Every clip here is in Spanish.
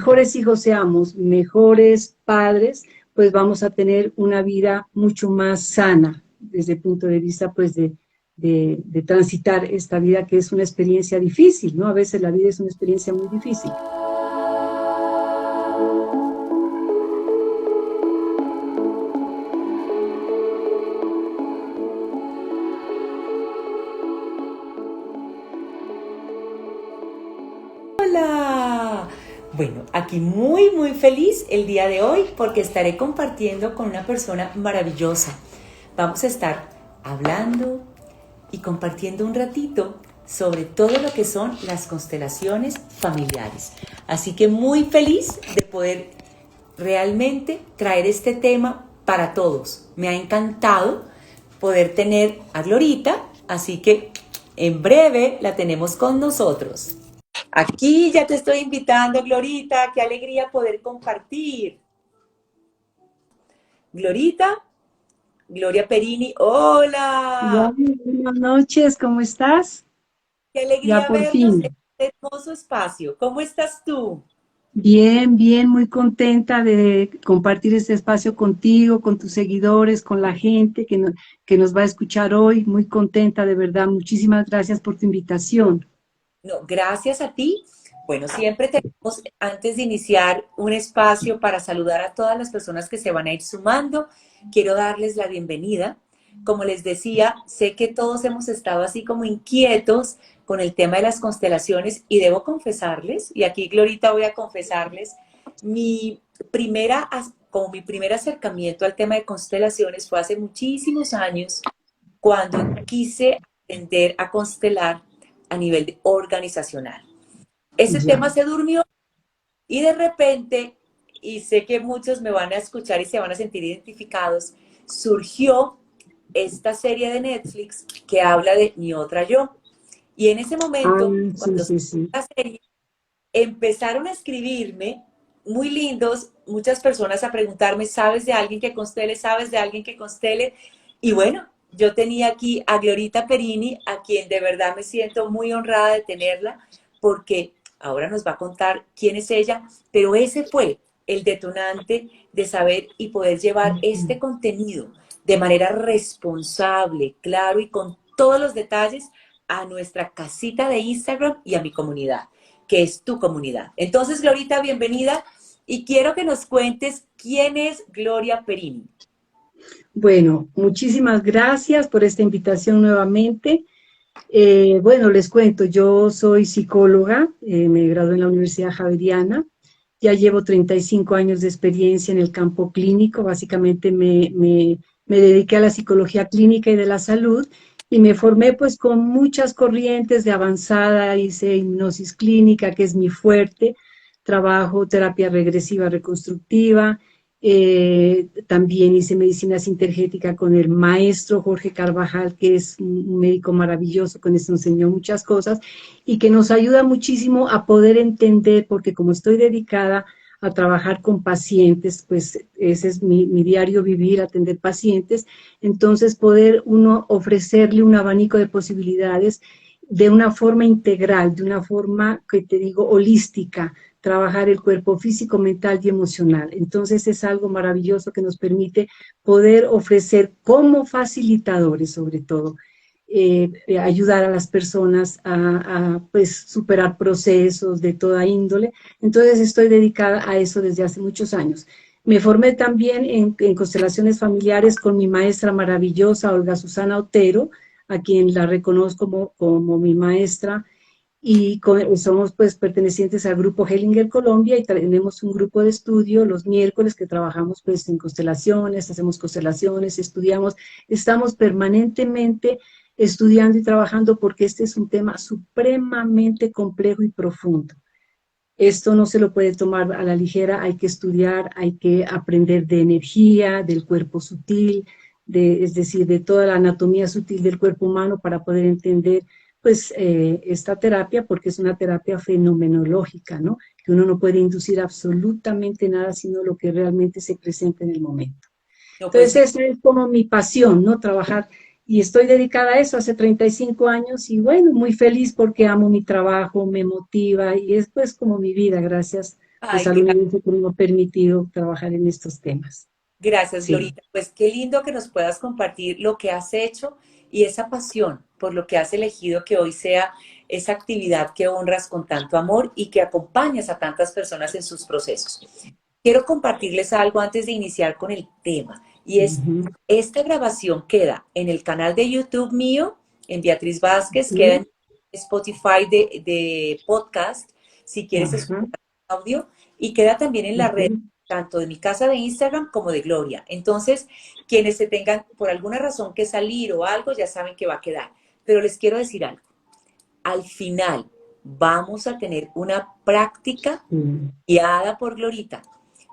mejores hijos seamos, mejores padres, pues vamos a tener una vida mucho más sana desde el punto de vista pues de transitar esta vida que es una experiencia difícil, ¿no? A veces la vida es una experiencia muy difícil. Hola. Bueno, aquí muy feliz el día de hoy porque estaré compartiendo con una persona maravillosa. Vamos a estar hablando y compartiendo un ratito sobre todo lo que son las constelaciones familiares. Así que muy feliz de poder realmente traer este tema para todos. Me ha encantado poder tener a Glorita, así que en breve la tenemos con nosotros. Aquí ya te estoy invitando, Glorita, qué alegría poder compartir. Glorita, Gloria Perini, hola. Gaby, buenas noches, ¿cómo estás? Qué Ya alegría por vernos en fin. este hermoso espacio. ¿Cómo estás tú? Bien, bien, muy contenta de compartir este espacio contigo, con tus seguidores, con la gente que nos va a escuchar hoy. Muy contenta, de verdad. Muchísimas gracias por tu invitación. No, gracias a ti. Bueno, siempre tenemos, antes de iniciar, un espacio para saludar a todas las personas que se van a ir sumando. Quiero darles la bienvenida. Como les decía, sé que todos hemos estado así como inquietos con el tema de las constelaciones y debo confesarles, y aquí Glorita voy a confesarles, mi como mi primer acercamiento al tema de constelaciones fue hace muchísimos años cuando quise aprender a constelar a nivel organizacional. Ese Ya. tema se durmió y de repente, y sé que muchos me van a escuchar y se van a sentir identificados, surgió esta serie de Netflix que habla de Mi Otra Yo. Y en ese Ah, momento, sí, cuando sí, salió sí. la serie, empezaron a escribirme muy lindos, muchas personas a preguntarme, ¿sabes de alguien que constele? ¿Sabes de alguien que constele? Y bueno, yo tenía aquí a Glorita Perini, a quien de verdad me siento muy honrada de tenerla, porque ahora nos va a contar quién es ella, pero ese fue el detonante de saber y poder llevar este contenido de manera responsable, claro y con todos los detalles a nuestra casita de Instagram y a mi comunidad, que es tu comunidad. Entonces, Glorita, bienvenida y quiero que nos cuentes quién es Gloria Perini. Bueno, muchísimas gracias por esta invitación nuevamente. Bueno, les cuento, yo soy psicóloga, me gradué en la Universidad Javeriana, ya llevo 35 años de experiencia en el campo clínico, básicamente me dediqué a la psicología clínica y de la salud y me formé pues con muchas corrientes de avanzada, hice hipnosis clínica, que es mi fuerte, trabajo terapia regresiva reconstructiva, también hice medicina sintergética con el maestro Jorge Carvajal, que es un médico maravilloso, que nos enseñó muchas cosas y que nos ayuda muchísimo a poder entender, porque como estoy dedicada a trabajar con pacientes, pues ese es mi diario vivir, atender pacientes, entonces poder uno ofrecerle un abanico de posibilidades de una forma integral, de una forma que te digo holística, trabajar el cuerpo físico, mental y emocional. Entonces es algo maravilloso que nos permite poder ofrecer como facilitadores, sobre todo, ayudar a las personas pues, superar procesos de toda índole. Entonces estoy dedicada a eso desde hace muchos años. Me formé también en constelaciones familiares con mi maestra maravillosa, Olga Susana Otero, a quien la reconozco como mi maestra, y somos pues pertenecientes al grupo Hellinger Colombia y tenemos un grupo de estudio los miércoles que trabajamos pues en constelaciones, hacemos constelaciones, estudiamos, estamos permanentemente estudiando y trabajando porque este es un tema supremamente complejo y profundo. Esto no se lo puede tomar a la ligera, hay que estudiar, hay que aprender de energía, del cuerpo sutil, es decir, de toda la anatomía sutil del cuerpo humano para poder entender pues esta terapia, porque es una terapia fenomenológica, ¿no? Que uno no puede inducir absolutamente nada, sino lo que realmente se presenta en el momento. No, pues Entonces, esa es como mi pasión, ¿no? Trabajar. Y estoy dedicada a eso hace 35 años y bueno, muy feliz porque amo mi trabajo, me motiva y es pues como mi vida, gracias pues Ay, al universo que nos ha permitido trabajar en estos temas. gracias, Sí. Glorita. Pues qué lindo que nos puedas compartir lo que has hecho y esa pasión por lo que has elegido que hoy sea esa actividad que honras con tanto amor y que acompañas a tantas personas en sus procesos. Quiero compartirles algo antes de iniciar con el tema y es, Ujú. esta grabación queda en el canal de YouTube mío, en Beatriz Vázquez, queda Sí. en Spotify de podcast, si quieres Ajá. escuchar audio, y queda también en la Ok. red tanto de mi casa de Instagram como de Gloria. Entonces, quienes se tengan por alguna razón que salir o algo, ya saben que va a quedar. Pero les quiero decir algo. Al final vamos a tener una práctica Sí. guiada por Glorita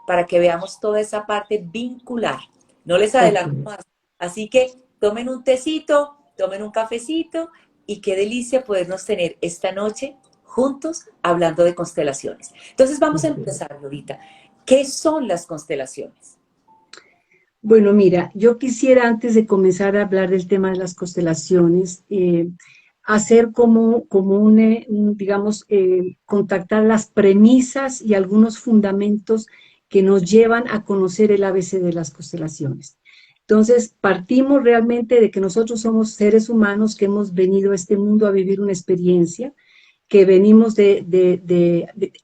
para que veamos toda esa parte vincular. No les Ok. adelanto más. Así que tomen un tecito, tomen un cafecito y qué delicia podernos tener esta noche juntos hablando de constelaciones. Entonces vamos a Ok. empezar, Glorita. ¿Qué son las constelaciones? Bueno, mira, yo quisiera antes de comenzar a hablar del tema de las constelaciones, hacer como digamos, contactar las premisas y algunos fundamentos que nos llevan a conocer el ABC de las constelaciones. Entonces, partimos realmente de que nosotros somos seres humanos que hemos venido a este mundo a vivir una experiencia, que venimos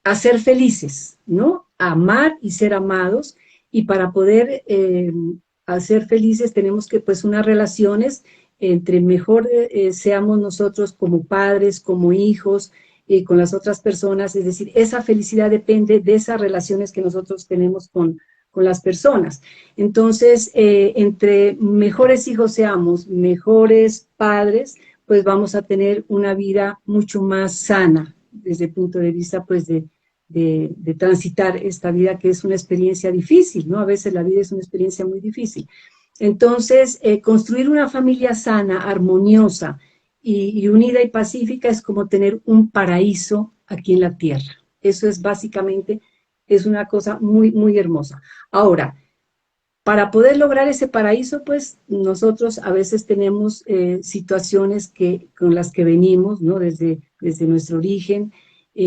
a ser felices, ¿no? A amar y ser amados, y para poder ser felices tenemos que, pues, unas relaciones, entre mejor seamos nosotros como padres, como hijos, con las otras personas, es decir, esa felicidad depende de esas relaciones que nosotros tenemos con las personas. Entonces, entre mejores hijos seamos, mejores padres, pues vamos a tener una vida mucho más sana desde el punto de vista, pues, de transitar esta vida, que es una experiencia difícil, ¿no? A veces la vida es una experiencia muy difícil. Entonces, construir una familia sana, armoniosa y unida y pacífica es como tener un paraíso aquí en la tierra. Eso es básicamente, es una cosa muy, muy hermosa. Ahora, para poder lograr ese paraíso, pues nosotros a veces tenemos situaciones con las que venimos, ¿no? Desde nuestro origen,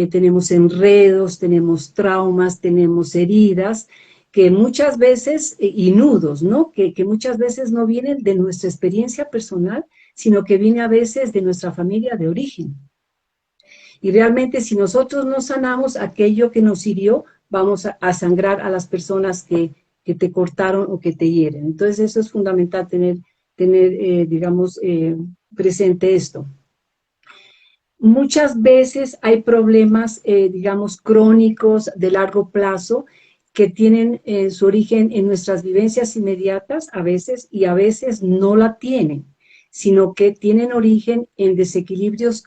tenemos enredos, tenemos traumas, tenemos heridas, que muchas veces, y nudos, ¿no? Que muchas veces no vienen de nuestra experiencia personal, sino que viene a veces de nuestra familia de origen. Y realmente, si nosotros no sanamos aquello que nos hirió, vamos a sangrar a las personas que te cortaron o que te hieren. Entonces, eso es fundamental tener digamos, presente esto. Muchas veces hay problemas, digamos, crónicos de largo plazo, que tienen su origen en nuestras vivencias inmediatas a veces, y a veces no la tienen, sino que tienen origen en desequilibrios,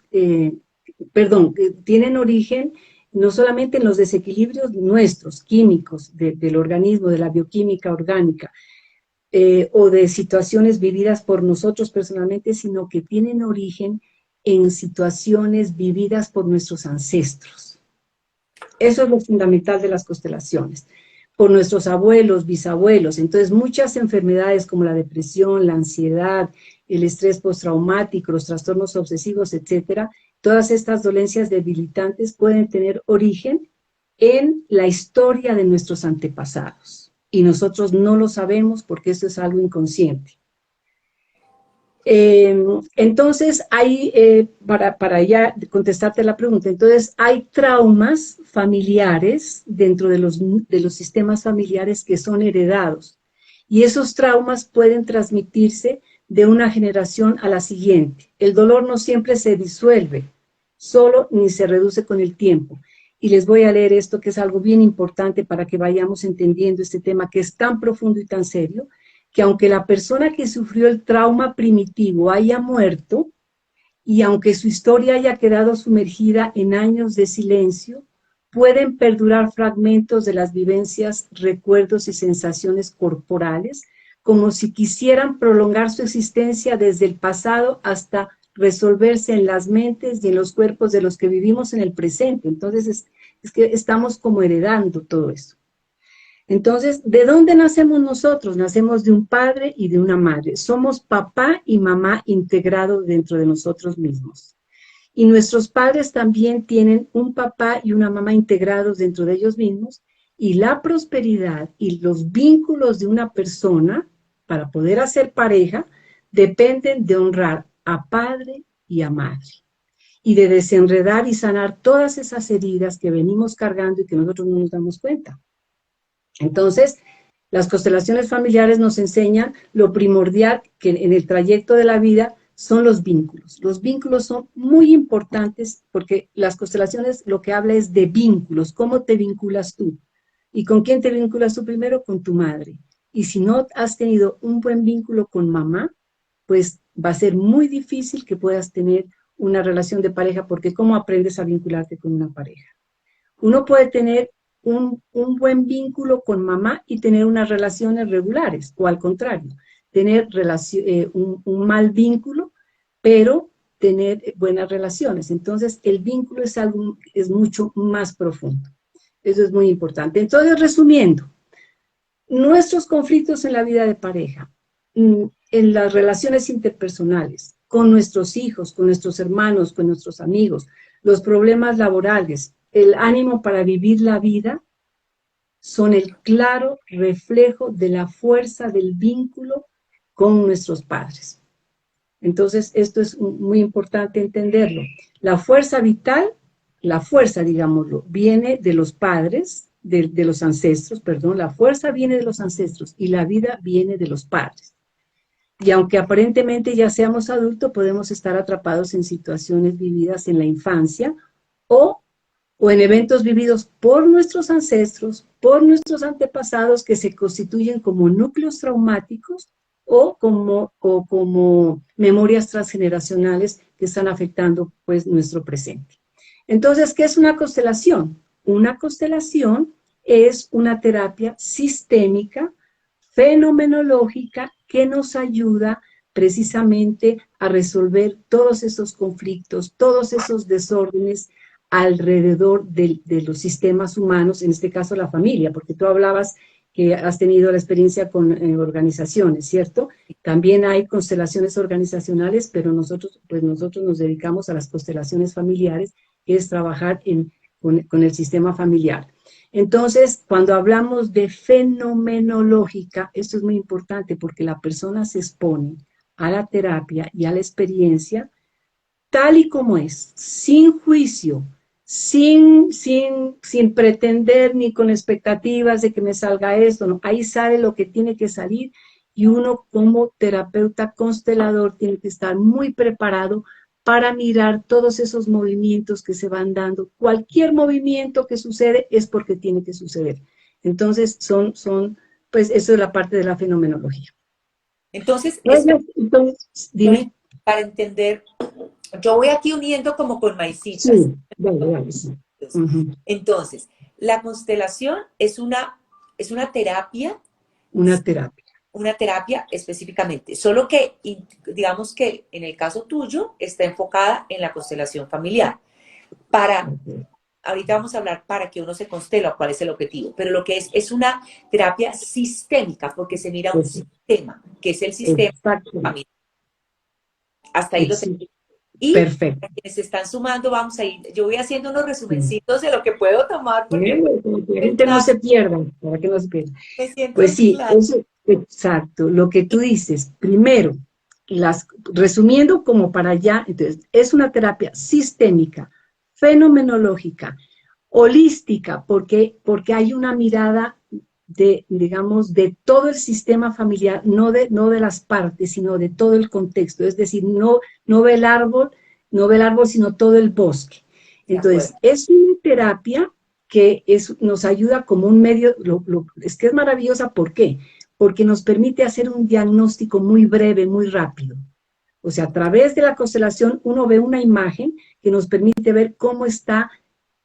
perdón, que tienen origen no solamente en los desequilibrios nuestros, químicos, del organismo, de la bioquímica orgánica, o de situaciones vividas por nosotros personalmente, sino que tienen origen en situaciones vividas por nuestros ancestros. Eso es lo fundamental de las constelaciones, por nuestros abuelos, bisabuelos. Entonces, muchas enfermedades como la depresión, la ansiedad, el estrés postraumático, los trastornos obsesivos, etcétera, todas estas dolencias debilitantes pueden tener origen en la historia de nuestros antepasados. Y nosotros no lo sabemos porque eso es algo inconsciente. Entonces, para ya contestarte la pregunta, entonces hay traumas familiares dentro de los sistemas familiares que son heredados, y esos traumas pueden transmitirse de una generación a la siguiente. El dolor no siempre se disuelve, solo ni se reduce con el tiempo. Y les voy a leer esto, que es algo bien importante para que vayamos entendiendo este tema, que es tan profundo y tan serio, que aunque la persona que sufrió el trauma primitivo haya muerto, y aunque su historia haya quedado sumergida en años de silencio, pueden perdurar fragmentos de las vivencias, recuerdos y sensaciones corporales, como si quisieran prolongar su existencia desde el pasado hasta resolverse en las mentes y en los cuerpos de los que vivimos en el presente. Entonces, es que estamos como heredando todo eso. Entonces, ¿de dónde nacemos nosotros? Nacemos de un padre y de una madre. Somos papá y mamá integrados dentro de nosotros mismos. Y nuestros padres también tienen un papá y una mamá integrados dentro de ellos mismos, y la prosperidad y los vínculos de una persona para poder hacer pareja dependen de honrar a padre y a madre, y de desenredar y sanar todas esas heridas que venimos cargando y que nosotros no nos damos cuenta. Entonces, las constelaciones familiares nos enseñan lo primordial que en el trayecto de la vida son los vínculos. Los vínculos son muy importantes porque las constelaciones lo que habla es de vínculos, cómo te vinculas tú. ¿Y con quién te vinculas tú primero? Con tu madre. Y si no has tenido un buen vínculo con mamá, pues va a ser muy difícil que puedas tener una relación de pareja, porque ¿cómo aprendes a vincularte con una pareja? Uno puede tener un buen vínculo con mamá y tener unas relaciones regulares, o al contrario, tener un mal vínculo, pero tener buenas relaciones. Entonces, el vínculo es mucho más profundo. Eso es muy importante. Entonces, resumiendo, nuestros conflictos en la vida de pareja, en las relaciones interpersonales, con nuestros hijos, con nuestros hermanos, con nuestros amigos, los problemas laborales, el ánimo para vivir la vida, son el claro reflejo de la fuerza del vínculo con nuestros padres. Entonces, esto es muy importante entenderlo. La fuerza vital, la fuerza, digámoslo, viene de los padres, de los ancestros, perdón, la fuerza viene de los ancestros y la vida viene de los padres. Y aunque aparentemente ya seamos adultos, podemos estar atrapados en situaciones vividas en la infancia o en eventos vividos por nuestros ancestros, por nuestros antepasados, que se constituyen como núcleos traumáticos o como memorias transgeneracionales que están afectando pues nuestro presente. Entonces, ¿qué es una constelación? Una constelación es una terapia sistémica, fenomenológica, que nos ayuda precisamente a resolver todos esos conflictos, todos esos desórdenes alrededor de los sistemas humanos, en este caso la familia, porque tú hablabas que has tenido la experiencia con organizaciones, ¿cierto? También hay constelaciones organizacionales, pero nosotros nos dedicamos a las constelaciones familiares, que es trabajar con el sistema familiar. Entonces, cuando hablamos de fenomenológica, esto es muy importante porque la persona se expone a la terapia y a la experiencia tal y como es, sin juicio, sin pretender ni con expectativas de que me salga esto, no. Ahí sale lo que tiene que salir, y uno como terapeuta constelador tiene que estar muy preparado para mirar todos esos movimientos que se van dando. Cualquier movimiento que sucede es porque tiene que suceder. Entonces, pues eso es la parte de la fenomenología. Entonces, dime. Para entender, yo voy aquí uniendo como con maicitas. Sí, dale, sí. Entonces, la constelación es una terapia. Una terapia. Una terapia específicamente, solo que digamos que en el caso tuyo está enfocada en la constelación familiar. Ahorita vamos a hablar para que uno se constela, cuál es el objetivo, pero lo que es una terapia sistémica, porque se mira un sistema, que es el sistema familiar. Hasta ahí lo tengo. Y perfecto. para quienes se están sumando, vamos a ir, yo voy haciendo unos resumencitos de lo que puedo tomar. Porque la gente no se pierda, para que no se pierda. Pues sí, eso, exacto, lo que tú dices. Primero, resumiendo como para allá, entonces, es una terapia sistémica, fenomenológica, holística, porque hay una mirada digamos, de todo el sistema familiar, no de las partes, sino de todo el contexto. Es decir, no ve el árbol, sino todo el bosque. Entonces, es una terapia que nos ayuda como un medio, es que es maravillosa. ¿Por qué? Porque nos permite hacer un diagnóstico muy breve, muy rápido. O sea, a través de la constelación uno ve una imagen que nos permite ver cómo está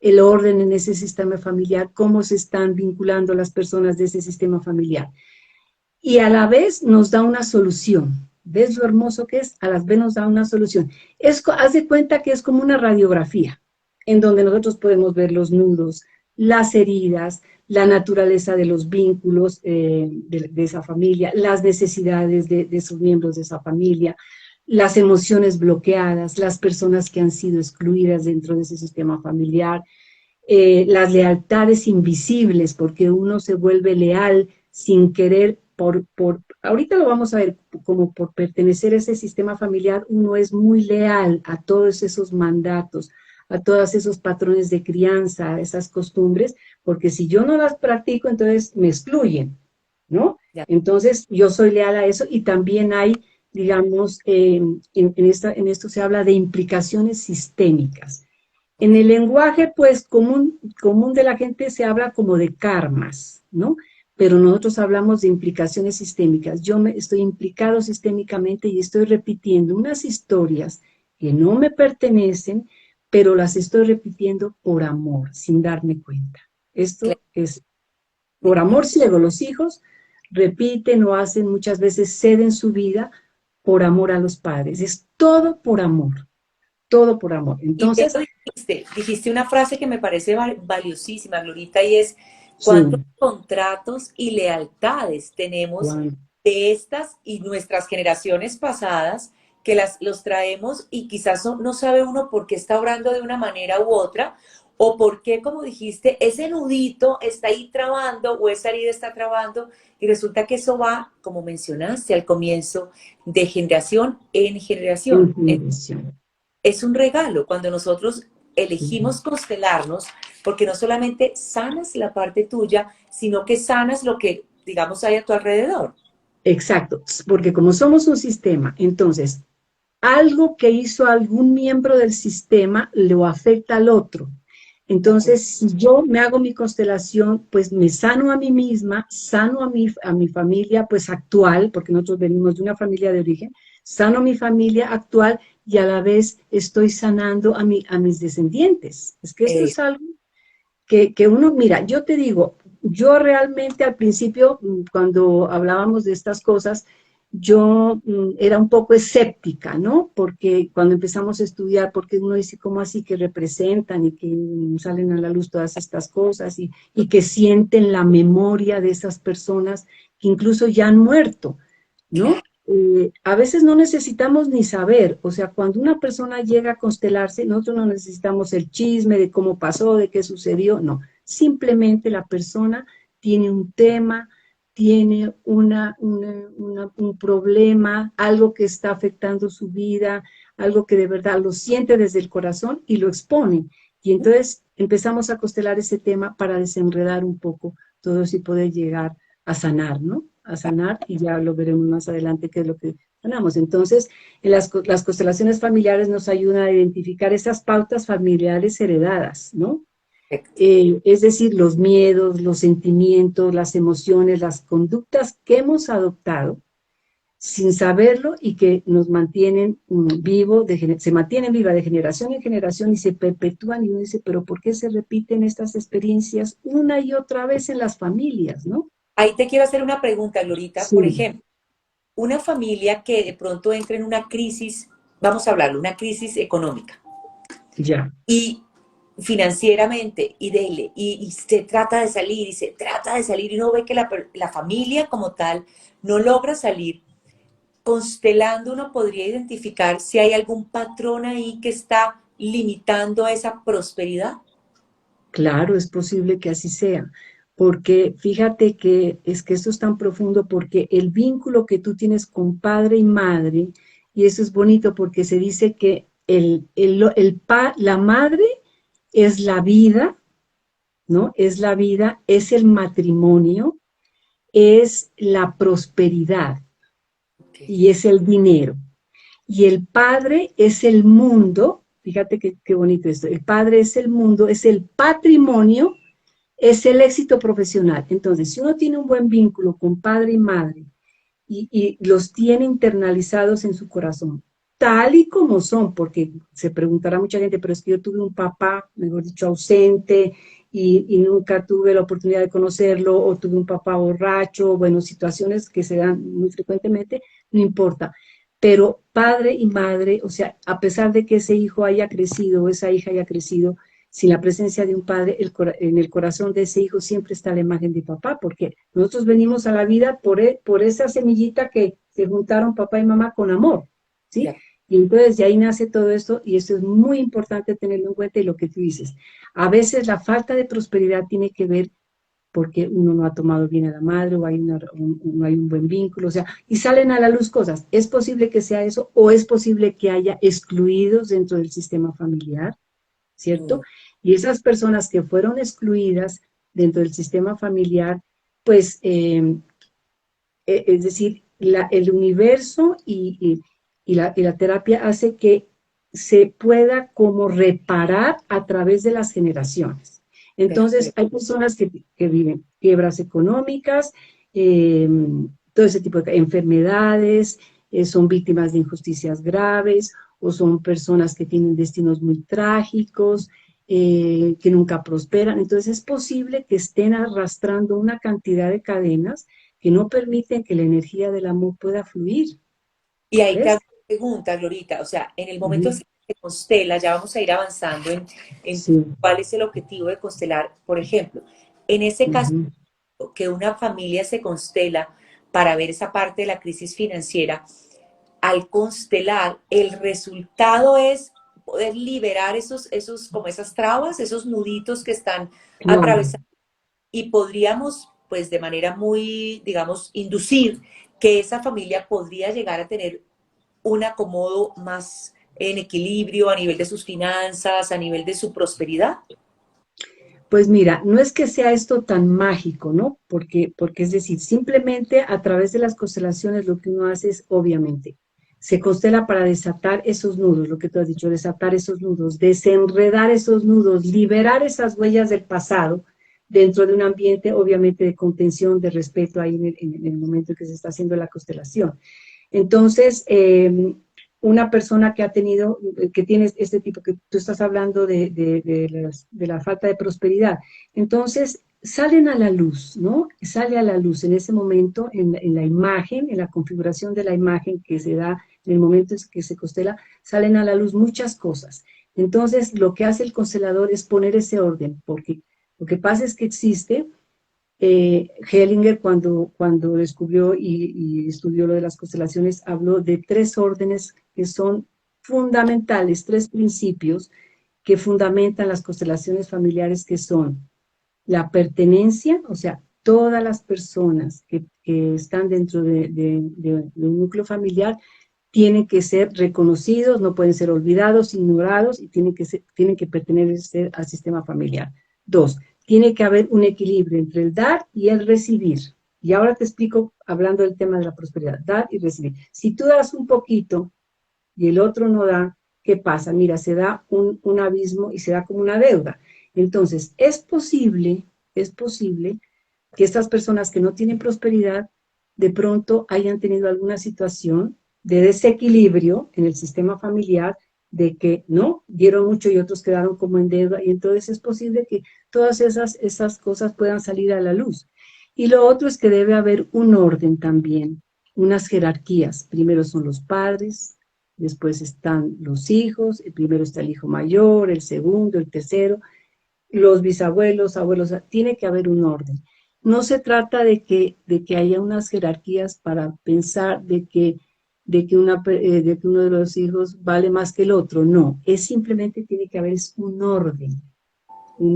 el orden en ese sistema familiar, cómo se están vinculando las personas de ese sistema familiar. Y a la vez nos da una solución. ¿Ves lo hermoso que es? A la vez nos da una solución. Haz de cuenta que es como una radiografía, en donde nosotros podemos ver los nudos, las heridas, la naturaleza de los vínculos de esa familia, las necesidades de esos miembros de esa familia, las emociones bloqueadas, las personas que han sido excluidas dentro de ese sistema familiar, las lealtades invisibles, porque uno se vuelve leal sin querer, ahorita lo vamos a ver, como por pertenecer a ese sistema familiar, uno es muy leal a todos esos mandatos, a todos esos patrones de crianza, a esas costumbres, porque si yo no las practico, entonces me excluyen, ¿no? Ya. Entonces yo soy leal a eso y también hay, digamos, en esto se habla de implicaciones sistémicas. En el lenguaje, pues, común de la gente se habla como de karmas, ¿no? Pero nosotros hablamos de implicaciones sistémicas. Estoy implicado sistémicamente y estoy repitiendo unas historias que no me pertenecen, pero las estoy repitiendo por amor, sin darme cuenta. Esto es por amor ciego. Los hijos repiten o hacen muchas veces, ceden su vida por amor a los padres. Es todo por amor, todo por amor. Y bien Entonces, lo dijiste una frase que me parece valiosísima, Glorita, y es cuántos sí, contratos y lealtades tenemos Juan. de estas y nuestras generaciones pasadas que los traemos y quizás no sabe uno por qué está orando de una manera u otra, o por qué, como dijiste, ese nudito está ahí trabando o esa herida está trabando, y resulta que eso va, como mencionaste al comienzo, de generación en generación. Ingeniería. Es un regalo cuando nosotros Sí. elegimos constelarnos, porque no solamente sanas la parte tuya, sino que sanas lo que, digamos, hay a tu alrededor. Exacto, porque como somos un sistema, entonces algo que hizo algún miembro del sistema lo afecta al otro. De acuerdo. Entonces, si yo me hago mi constelación, pues me sano a mí misma, sano a mi familia, pues actual, porque nosotros venimos de una familia de origen, sano a mi familia actual y a la vez estoy sanando a mis descendientes. Es que esto Eh, es algo que uno, mira, yo te digo, yo realmente al principio, cuando hablábamos de estas cosas, yo era un poco escéptica, ¿no? Porque cuando empezamos a estudiar, porque uno dice, ¿cómo así que representan y que salen a la luz todas estas cosas y que sienten la memoria de esas personas que incluso ya han muerto, claro. ¿no? A veces no necesitamos ni saber, o sea, cuando una persona llega a constelarse, nosotros no necesitamos el chisme de cómo pasó, de qué sucedió, no, simplemente la persona tiene un tema, tiene un problema, algo que está afectando su vida, algo que de verdad lo siente desde el corazón y lo expone. Y entonces empezamos a constelar ese tema para desenredar un poco todo eso y poder llegar a sanar, ¿no? A sanar y ya lo veremos más adelante qué es lo que sanamos. Entonces, las constelaciones familiares nos ayudan a identificar esas pautas familiares heredadas, ¿no? Perfecto. Es decir, los miedos, los sentimientos, las emociones, las conductas que hemos adoptado sin saberlo y que nos mantienen se mantienen viva de generación en generación y se perpetúan y uno dice, pero ¿por qué se repiten estas experiencias una y otra vez en las familias, no? Ahí te quiero hacer una pregunta, Glorita. Por Sí, ejemplo, una familia que de pronto entra en una crisis, vamos a hablar, una crisis económica, ya. y financieramente, y dele, y se trata de salir, y se trata de salir, y uno ve que la familia como tal no logra salir. Constelando uno podría identificar si hay algún patrón ahí que está limitando esa prosperidad. Claro, es posible que así sea, porque fíjate que es que esto es tan profundo porque el vínculo que tú tienes con padre y madre, y eso es bonito porque se dice que la madre es la vida, ¿no? Es la vida, es el matrimonio, es la prosperidad Okay. y es el dinero. Y el padre es el mundo, fíjate qué bonito esto, el padre es el mundo, es el patrimonio, es el éxito profesional. Entonces, si uno tiene un buen vínculo con padre y madre y los tiene internalizados en su corazón, tal y como son, porque se preguntará mucha gente, pero es que yo tuve un papá, mejor dicho, ausente y nunca tuve la oportunidad de conocerlo, o tuve un papá borracho, bueno, situaciones que se dan muy frecuentemente, no importa. Pero padre y madre, o sea, a pesar de que ese hijo haya crecido o esa hija haya crecido, sin la presencia de un padre, en el corazón de ese hijo siempre está la imagen de papá, porque nosotros venimos a la vida por esa semillita que se juntaron papá y mamá con amor, ¿sí? Y entonces de ahí nace todo esto y esto es muy importante tenerlo en cuenta y lo que tú dices. A veces la falta de prosperidad tiene que ver porque uno no ha tomado bien a la madre o no hay un buen vínculo, o sea, y salen a la luz cosas. Es posible que sea eso o es posible que haya excluidos dentro del sistema familiar, ¿cierto? Mm, Y esas personas que fueron excluidas dentro del sistema familiar, pues, es decir, el universo y la terapia hace que se pueda como reparar a través de las generaciones. Entonces, perfecto. hay personas que viven quiebras económicas, eh, todo ese tipo de enfermedades, son víctimas de injusticias graves o son personas que tienen destinos muy trágicos, que nunca prosperan. Entonces, es posible que estén arrastrando una cantidad de cadenas que no permiten que la energía del amor pueda fluir, Y ahí te hago ¿ves? una pregunta, Glorita, o sea, en el momento Ujú. que se constela, ya vamos a ir avanzando en Sí. cuál es el objetivo de constelar, por ejemplo, en ese caso Ujú. que una familia se constela para ver esa parte de la crisis financiera, al constelar, el resultado es poder liberar como esas trabas, esos nuditos que están Claro. atravesando y podríamos, pues de manera muy, digamos, inducir que esa familia podría llegar a tener un acomodo más en equilibrio a nivel de sus finanzas, a nivel de su prosperidad. Pues mira, no es que sea esto tan mágico, ¿no? Porque es decir, simplemente a través de las constelaciones lo que uno hace es, obviamente, se constela para desatar esos nudos, lo que tú has dicho, desatar esos nudos, desenredar esos nudos, liberar esas huellas del pasado dentro de un ambiente, obviamente, de contención, de respeto ahí en el momento en que se está haciendo la constelación. Entonces, una persona que ha tenido, que tiene este tipo, que tú estás hablando de la falta de prosperidad, entonces salen a la luz, ¿no? Sale a la luz en ese momento, en la imagen, en la configuración de la imagen que se da en el momento en que se constela, salen a la luz muchas cosas. Entonces, lo que hace el constelador es poner ese orden, porque lo que pasa es que existe Hellinger cuando descubrió y estudió lo de las constelaciones, habló de tres órdenes que son fundamentales, tres principios que fundamentan las constelaciones familiares, que son la pertenencia, o sea, todas las personas que están dentro de un núcleo familiar tienen que ser reconocidos, no pueden ser olvidados, ignorados y tienen que pertenecer al sistema familiar. Dos, tiene que haber un equilibrio entre el dar y el recibir. Y ahora te explico, hablando del tema de la prosperidad, dar y recibir. Si tú das un poquito y el otro no da, ¿qué pasa? Mira, se da un abismo y se da como una deuda. Entonces, es posible que estas personas que no tienen prosperidad de pronto hayan tenido alguna situación de desequilibrio en el sistema familiar, de que no dieron mucho y otros quedaron como en deuda, y entonces es posible que todas esas cosas puedan salir a la luz. Y lo otro es que debe haber un orden también, unas jerarquías. Primero son los padres, después están los hijos, el primero está el hijo mayor, el segundo, el tercero, los bisabuelos, abuelos, tiene que haber un orden. No se trata de que haya unas jerarquías para pensar de que uno de los hijos vale más que el otro, no, es simplemente tiene que haber un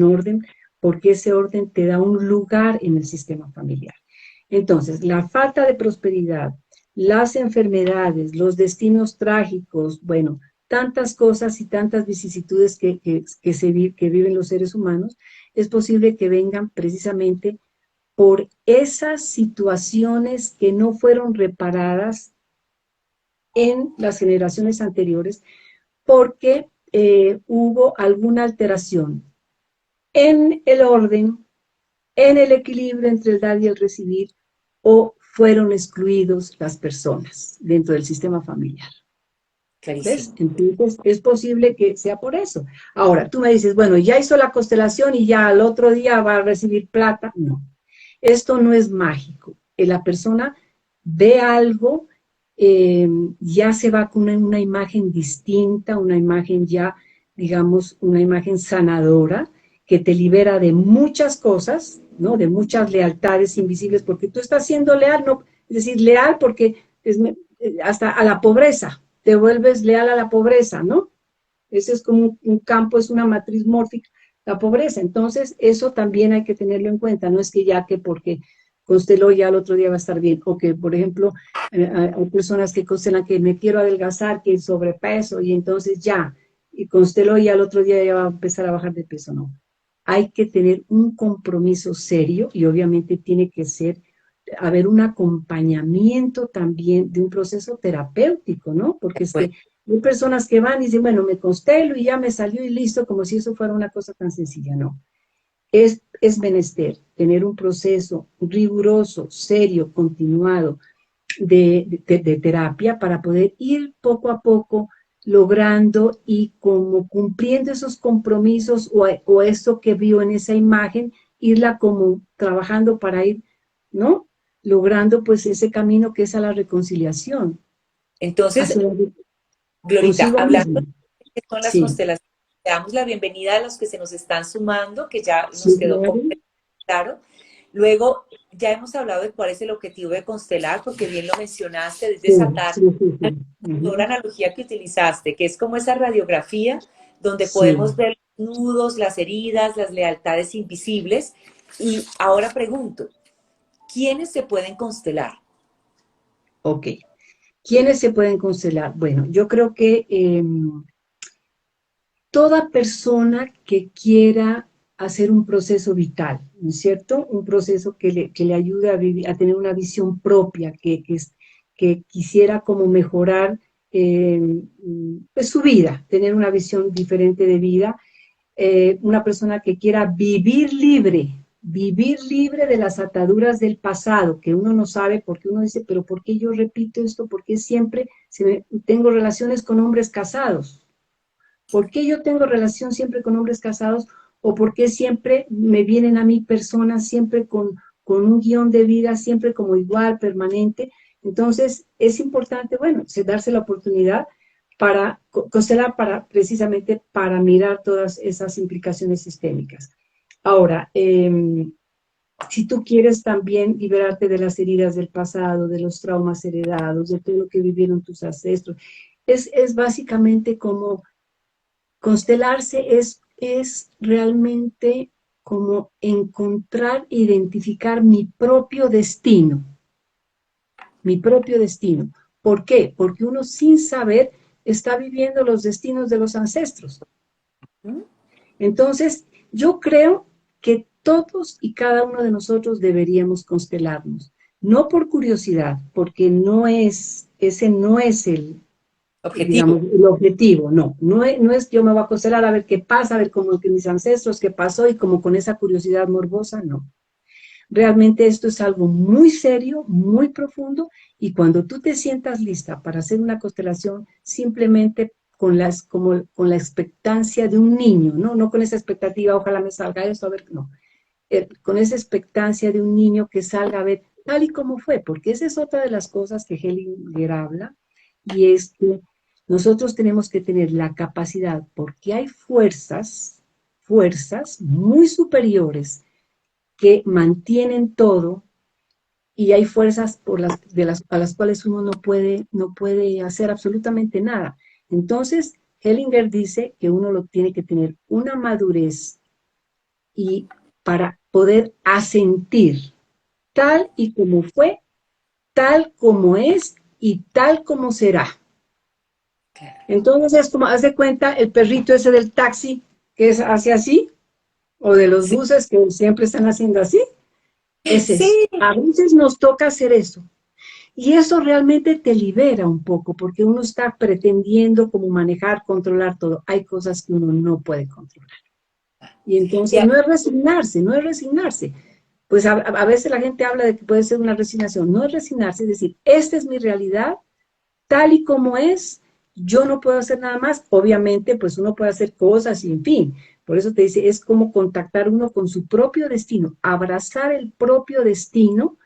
orden, porque ese orden te da un lugar en el sistema familiar. Entonces, la falta de prosperidad, las enfermedades, los destinos trágicos, bueno, tantas cosas y tantas vicisitudes que viven los seres humanos, es posible que vengan precisamente por esas situaciones que no fueron reparadas en las generaciones anteriores, porque hubo alguna alteración en el orden, en el equilibrio entre el dar y el recibir, o fueron excluidos las personas dentro del sistema familiar. ¿Ves? Clarísimo. Entonces es posible que sea por eso. Ahora, tú me dices, bueno, ya hizo la constelación y ya al otro día va a recibir plata. No, esto no es mágico. La persona ve algo, ya se va con una imagen distinta, una imagen ya, digamos, una imagen sanadora, que te libera de muchas cosas, ¿no? De muchas lealtades invisibles, porque tú estás siendo leal, no, es decir, leal porque hasta a la pobreza te vuelves leal a la pobreza, ¿no? Ese es como un campo, es una matriz mórfica, la pobreza. Entonces, eso también hay que tenerlo en cuenta. No es que ya que porque consteló ya el otro día va a estar bien. O que, por ejemplo, hay personas que constelan que me quiero adelgazar, que es sobrepeso, y entonces ya, y consteló y al otro día ya va a empezar a bajar de peso. No. Hay que tener un compromiso serio y obviamente tiene que ser, haber un acompañamiento también de un proceso terapéutico, ¿no? Porque es Pues, que hay personas que van y dicen, bueno, me constelo y ya me salió y listo, como si eso fuera una cosa tan sencilla, no. Es menester tener un proceso riguroso, serio, continuado de terapia para poder ir poco a poco logrando y como cumpliendo esos compromisos o eso que vio en esa imagen, irla como trabajando para ir, ¿no? Logrando pues ese camino que es a la reconciliación, entonces, hacia la, Glorita, consigo hablando mismo. de qué son las Sí, constelaciones, le damos la bienvenida a los que se nos están sumando, que ya nos sí, quedó claro. claro. Luego, ya hemos hablado de cuál es el objetivo de constelar, porque bien lo mencionaste, es Sí, desatar sí, sí, sí. la Ujú. analogía que utilizaste, que es como esa radiografía donde Sí, podemos ver los nudos, las heridas, las lealtades invisibles. Y ahora pregunto, ¿quiénes se pueden constelar? ok. ¿Quiénes se pueden constelar? Bueno, yo creo que toda persona que quiera hacer un proceso vital, ¿no es cierto? Un proceso que le ayude a, vivir, a tener una visión propia, que quisiera como mejorar pues su vida, tener una visión diferente de vida, una persona que quiera vivir libre de las ataduras del pasado, que uno no sabe porque uno dice, pero ¿por qué yo repito esto? ¿Por qué siempre tengo relaciones con hombres casados? ¿Por qué yo tengo relación siempre con hombres casados? ¿O por qué siempre me vienen a mí personas siempre con un guión de vida, siempre como igual, permanente? Entonces, es importante, bueno, darse la oportunidad para constelar para precisamente para mirar todas esas implicaciones sistémicas. Ahora, si tú quieres también liberarte de las heridas del pasado, de los traumas heredados, de todo lo que vivieron tus ancestros, es básicamente como constelarse es realmente como encontrar, identificar mi propio destino, mi propio destino. ¿Por qué? Porque uno sin saber está viviendo los destinos de los ancestros. ¿Mm? Entonces, yo creo que todos y cada uno de nosotros deberíamos constelarnos, no por curiosidad, porque ese no es digamos, Objetivo. el objetivo, no es yo me voy a constelar a ver qué pasa, a ver cómo que mis ancestros, qué pasó, y como con esa curiosidad morbosa, no. Realmente esto es algo muy serio, muy profundo, y cuando tú te sientas lista para hacer una constelación, simplemente como, con la expectancia de un niño, ¿no? con esa expectativa, ojalá me salga esto, a ver, no. Con esa expectancia de un niño que salga a ver tal y como fue, porque esa es otra de las cosas que Hellinger habla, y es que nosotros tenemos que tener la capacidad, porque hay fuerzas muy superiores que mantienen todo, y hay fuerzas a las cuales uno no puede hacer absolutamente nada. Entonces, Hellinger dice que uno lo tiene que tener una madurez y para poder asentir tal y como fue, tal como es y tal como será. Entonces es como, haz de cuenta, el perrito ese del taxi que hace así, o de los Sí, buses que siempre están haciendo así, es eso. sí, A veces nos toca hacer eso. Y eso realmente te libera un poco, porque uno está pretendiendo como manejar, controlar todo. Hay cosas que uno no puede controlar. Y y entonces no es resignarse. Pues a veces la gente habla de que puede ser una resignación. No es resignarse, es decir, esta es mi realidad, tal y como es, yo no puedo hacer nada más. Obviamente, pues uno puede hacer cosas y en fin. Por eso te dice, es como contactar uno con su propio destino, abrazar el propio destino,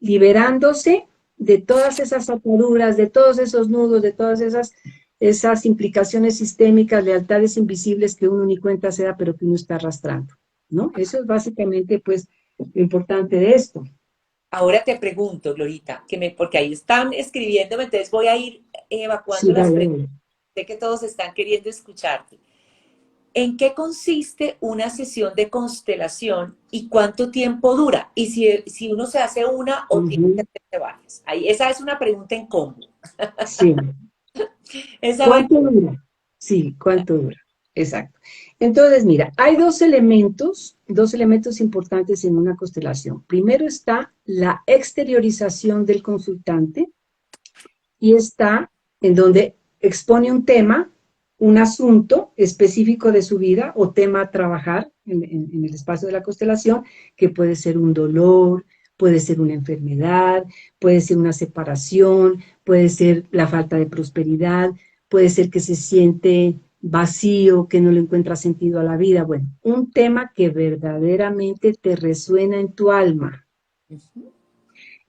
liberándose de todas esas ataduras, de todos esos nudos, de todas esas implicaciones sistémicas, lealtades invisibles que uno ni cuenta se da, pero que uno está arrastrando, ¿no? Eso es básicamente, pues, lo importante de esto. Ahora te pregunto, Glorita, porque ahí están escribiéndome, entonces voy a ir evacuando Sí, las dale, preguntas. dale. Sé que todos están queriendo escucharte. ¿En qué consiste una sesión de constelación y cuánto tiempo dura? Y si uno se hace una o tiene que Ujú, hacerse varias. Ahí, esa es una pregunta en combo. sí. Esa va en ¿Cuánto dura? Sí, ¿cuánto dura? Exacto. Entonces, mira, hay dos elementos importantes en una constelación. Primero está la exteriorización del consultante y está en donde expone un tema, un asunto específico de su vida o tema a trabajar en el espacio de la constelación, que puede ser un dolor, puede ser una enfermedad, puede ser una separación, puede ser la falta de prosperidad, puede ser que se siente vacío, que no le encuentra sentido a la vida. Bueno, un tema que verdaderamente te resuena en tu alma.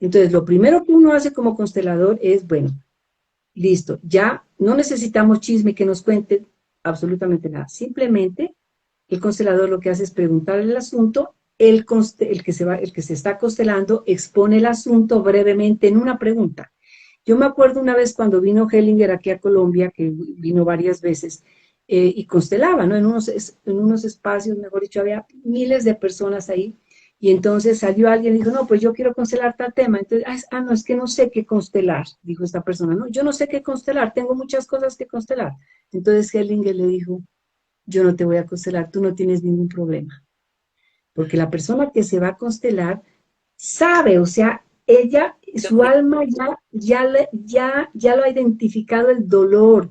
Entonces, lo primero que uno hace como constelador es, bueno, listo, ya no necesitamos chisme que nos cuente absolutamente nada. Simplemente el constelador lo que hace es preguntar el asunto, el que se está constelando expone el asunto brevemente en una pregunta. Yo me acuerdo una vez cuando vino Hellinger aquí a Colombia, que vino varias veces, y constelaba, ¿no? En unos espacios, mejor dicho, había miles de personas ahí, y entonces salió alguien y dijo, no, pues yo quiero constelar tal tema. Entonces, no, es que no sé qué constelar, dijo esta persona, no, yo no sé qué constelar, tengo muchas cosas que constelar. Entonces Hellinger le dijo, yo no te voy a constelar, tú no tienes ningún problema, porque la persona que se va a constelar sabe, o sea, ella, lo su que alma ya lo ha identificado el dolor,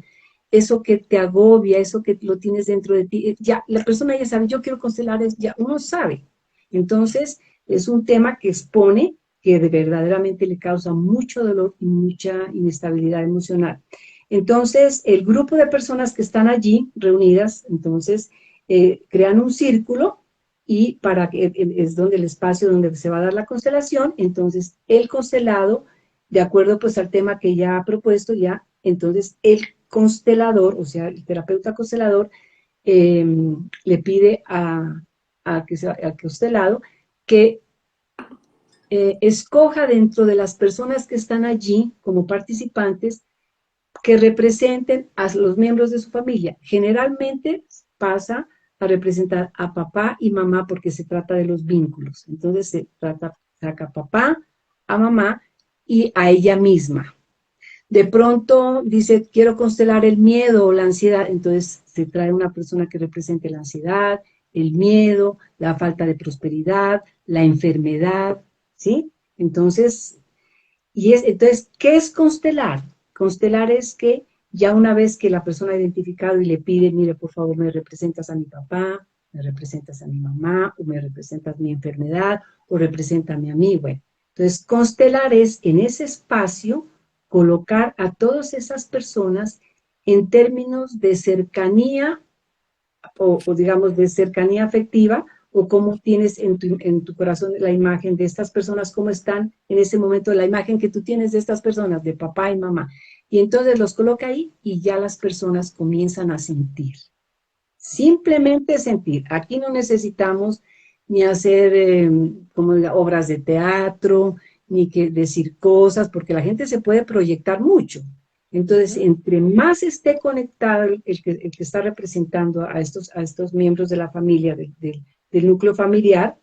eso que te agobia, eso que lo tienes dentro de ti, ya, la persona ya sabe, yo quiero constelar, ya uno sabe. Entonces, es un tema que expone que verdaderamente le causa mucho dolor y mucha inestabilidad emocional. Entonces, el grupo de personas que están allí reunidas, entonces, crean un círculo y para que es donde el espacio donde se va a dar la constelación, entonces el constelado, de acuerdo pues al tema que ya ha propuesto, ya, entonces el constelador, o sea, el terapeuta constelador, eh, le pide al constelado que escoja dentro de las personas que están allí como participantes que representen a los miembros de su familia. Generalmente pasa a representar a papá y mamá porque se trata de los vínculos. Entonces saca a papá, a mamá y a ella misma. De pronto dice, quiero constelar el miedo o la ansiedad, entonces se trae una persona que represente la ansiedad, el miedo, la falta de prosperidad, la enfermedad, ¿sí? Entonces, ¿qué es constelar? Constelar es que ya una vez que la persona ha identificado y le pide, mire, por favor, me representas a mi papá, me representas a mi mamá, o me representas mi enfermedad, o represéntame a mí, bueno. Entonces, constelar es en ese espacio colocar a todas esas personas en términos de cercanía o digamos de cercanía afectiva o cómo tienes en tu corazón la imagen de estas personas, cómo están en ese momento, la imagen que tú tienes de estas personas, de papá y mamá. Y entonces los coloca ahí y ya las personas comienzan a sentir. Simplemente sentir. Aquí no necesitamos ni hacer como diga, obras de teatro, ni que decir cosas, porque la gente se puede proyectar mucho. Entonces, entre más esté conectado el que está representando a estos miembros de la familia, del núcleo familiar,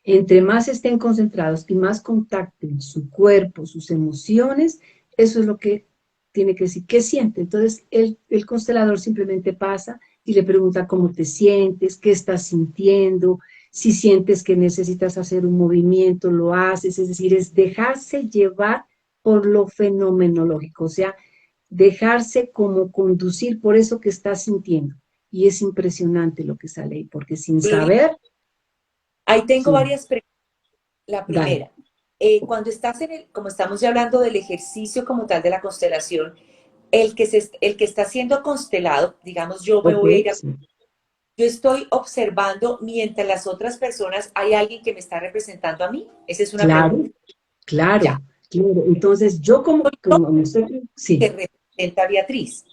entre más estén concentrados y más contacten su cuerpo, sus emociones, eso es lo que tiene que decir, ¿qué siente? Entonces, el constelador simplemente pasa y le pregunta cómo te sientes, qué estás sintiendo, si sientes que necesitas hacer un movimiento, lo haces, es decir, es dejarse llevar por lo fenomenológico, o sea, dejarse como conducir por eso que estás sintiendo. Y es impresionante lo que sale ahí, porque sin Glorita, saber, ahí tengo sí, varias preguntas. La dale. primera, cuando estás como estamos ya hablando del ejercicio como tal de la constelación, el que está siendo constelado, digamos, yo me Ok, voy a ir a, sí. yo estoy observando mientras las otras personas hay alguien que me está representando a mí. Esa es una Claro, pregunta. Ya. claro, claro. Entonces, yo Soy yo como me estoy, que sí, representa a Beatriz.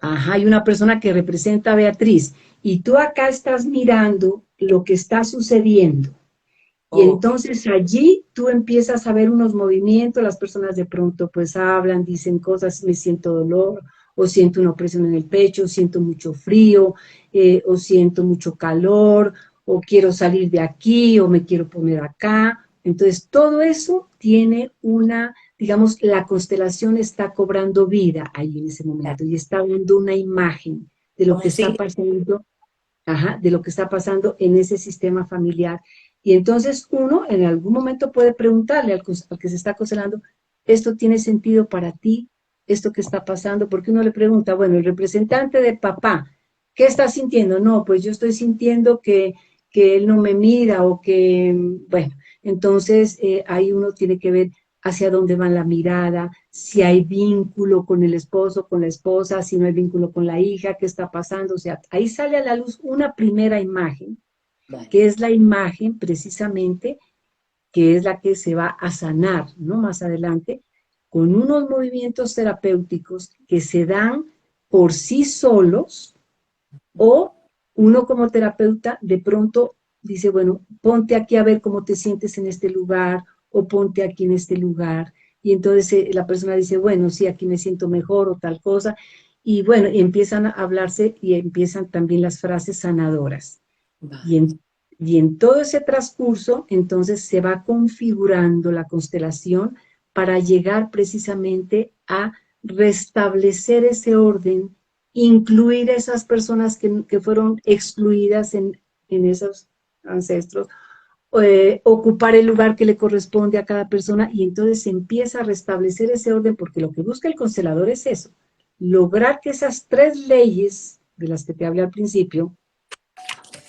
ajá, hay una persona que representa a Beatriz y tú acá estás mirando lo que está sucediendo Y Ok. entonces allí tú empiezas a ver unos movimientos, las personas de pronto pues hablan, dicen cosas, me siento dolor, o siento una opresión en el pecho, o siento mucho frío, o siento mucho calor, o quiero salir de aquí, o me quiero poner acá. Entonces todo eso tiene una, digamos, la constelación está cobrando vida ahí en ese momento y está dando una imagen de lo que Un está signo. pasando, ajá, de lo que está pasando en ese sistema familiar. Y entonces uno en algún momento puede preguntarle al que se está constelando, ¿esto tiene sentido para ti? ¿Esto que está pasando? Porque uno le pregunta, bueno, el representante de papá, ¿qué está sintiendo? No, pues yo estoy sintiendo que él no me mira o que, bueno, entonces ahí uno tiene que ver hacia dónde va la mirada, si hay vínculo con el esposo, con la esposa, si no hay vínculo con la hija, qué está pasando. O sea, ahí sale a la luz una primera imagen, Vale. que es la imagen precisamente que es la que se va a sanar, ¿no? Más adelante, con unos movimientos terapéuticos que se dan por sí solos o uno como terapeuta de pronto dice, bueno, ponte aquí a ver cómo te sientes en este lugar o ponte aquí en este lugar. Y entonces la persona dice, bueno, sí, aquí me siento mejor o tal cosa. Y bueno, empiezan a hablarse y empiezan también las frases sanadoras. Y Vale. en todo ese transcurso, entonces se va configurando la constelación para llegar precisamente a restablecer ese orden, incluir a esas personas que fueron excluidas en esos ancestros, ocupar el lugar que le corresponde a cada persona y entonces se empieza a restablecer ese orden porque lo que busca el constelador es eso, lograr que esas tres leyes de las que te hablé al principio,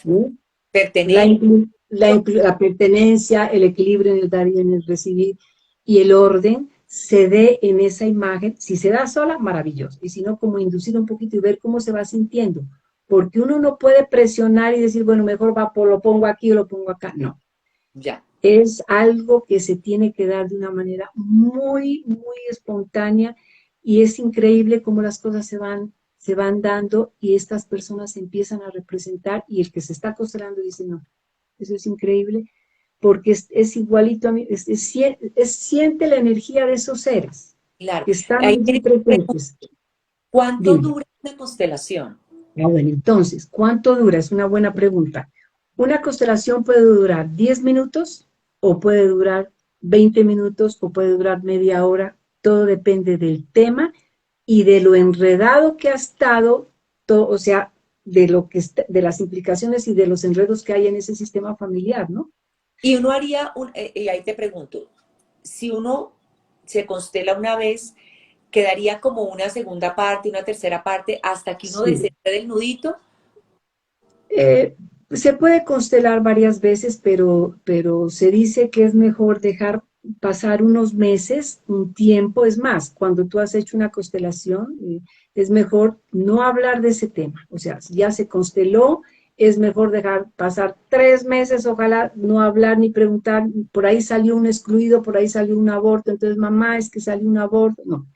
¿no? Pertenencia. La pertenencia, el equilibrio en el dar y en el recibir y el orden se dé en esa imagen. Si se da sola, maravilloso. Y si no, como inducir un poquito y ver cómo se va sintiendo. Porque uno no puede presionar y decir, bueno, mejor va, lo pongo aquí o lo pongo acá. No. Ya. Es algo que se tiene que dar de una manera muy, muy espontánea y es increíble cómo las cosas se van dando y estas personas se empiezan a representar y el que se está constelando dice, no, eso es increíble, porque es igualito a mí, siente la energía de esos seres Claro. que están Ahí allí viene mi pregunta. presentes. ¿Cuánto Dime. dura una constelación? Ah, bueno, entonces, ¿cuánto dura? Es una buena pregunta. Una constelación puede durar 10 minutos o puede durar 20 minutos o puede durar media hora. Todo depende del tema y de lo enredado que ha estado, o sea, de lo que de las implicaciones y de los enredos que hay en ese sistema familiar, ¿no? Y uno haría, y ahí te pregunto, si uno se constela una vez, quedaría como una segunda parte, una tercera parte, hasta que uno Sí. desenrede el nudito. Eh, Se puede constelar varias veces, pero se dice que es mejor dejar pasar unos meses, un tiempo. Es más, cuando tú has hecho una constelación, es mejor no hablar de ese tema. O sea, si ya se consteló, es mejor dejar pasar 3 meses, ojalá no hablar ni preguntar, por ahí salió un excluido, por ahí salió un aborto, entonces mamá, es que salió un aborto. No,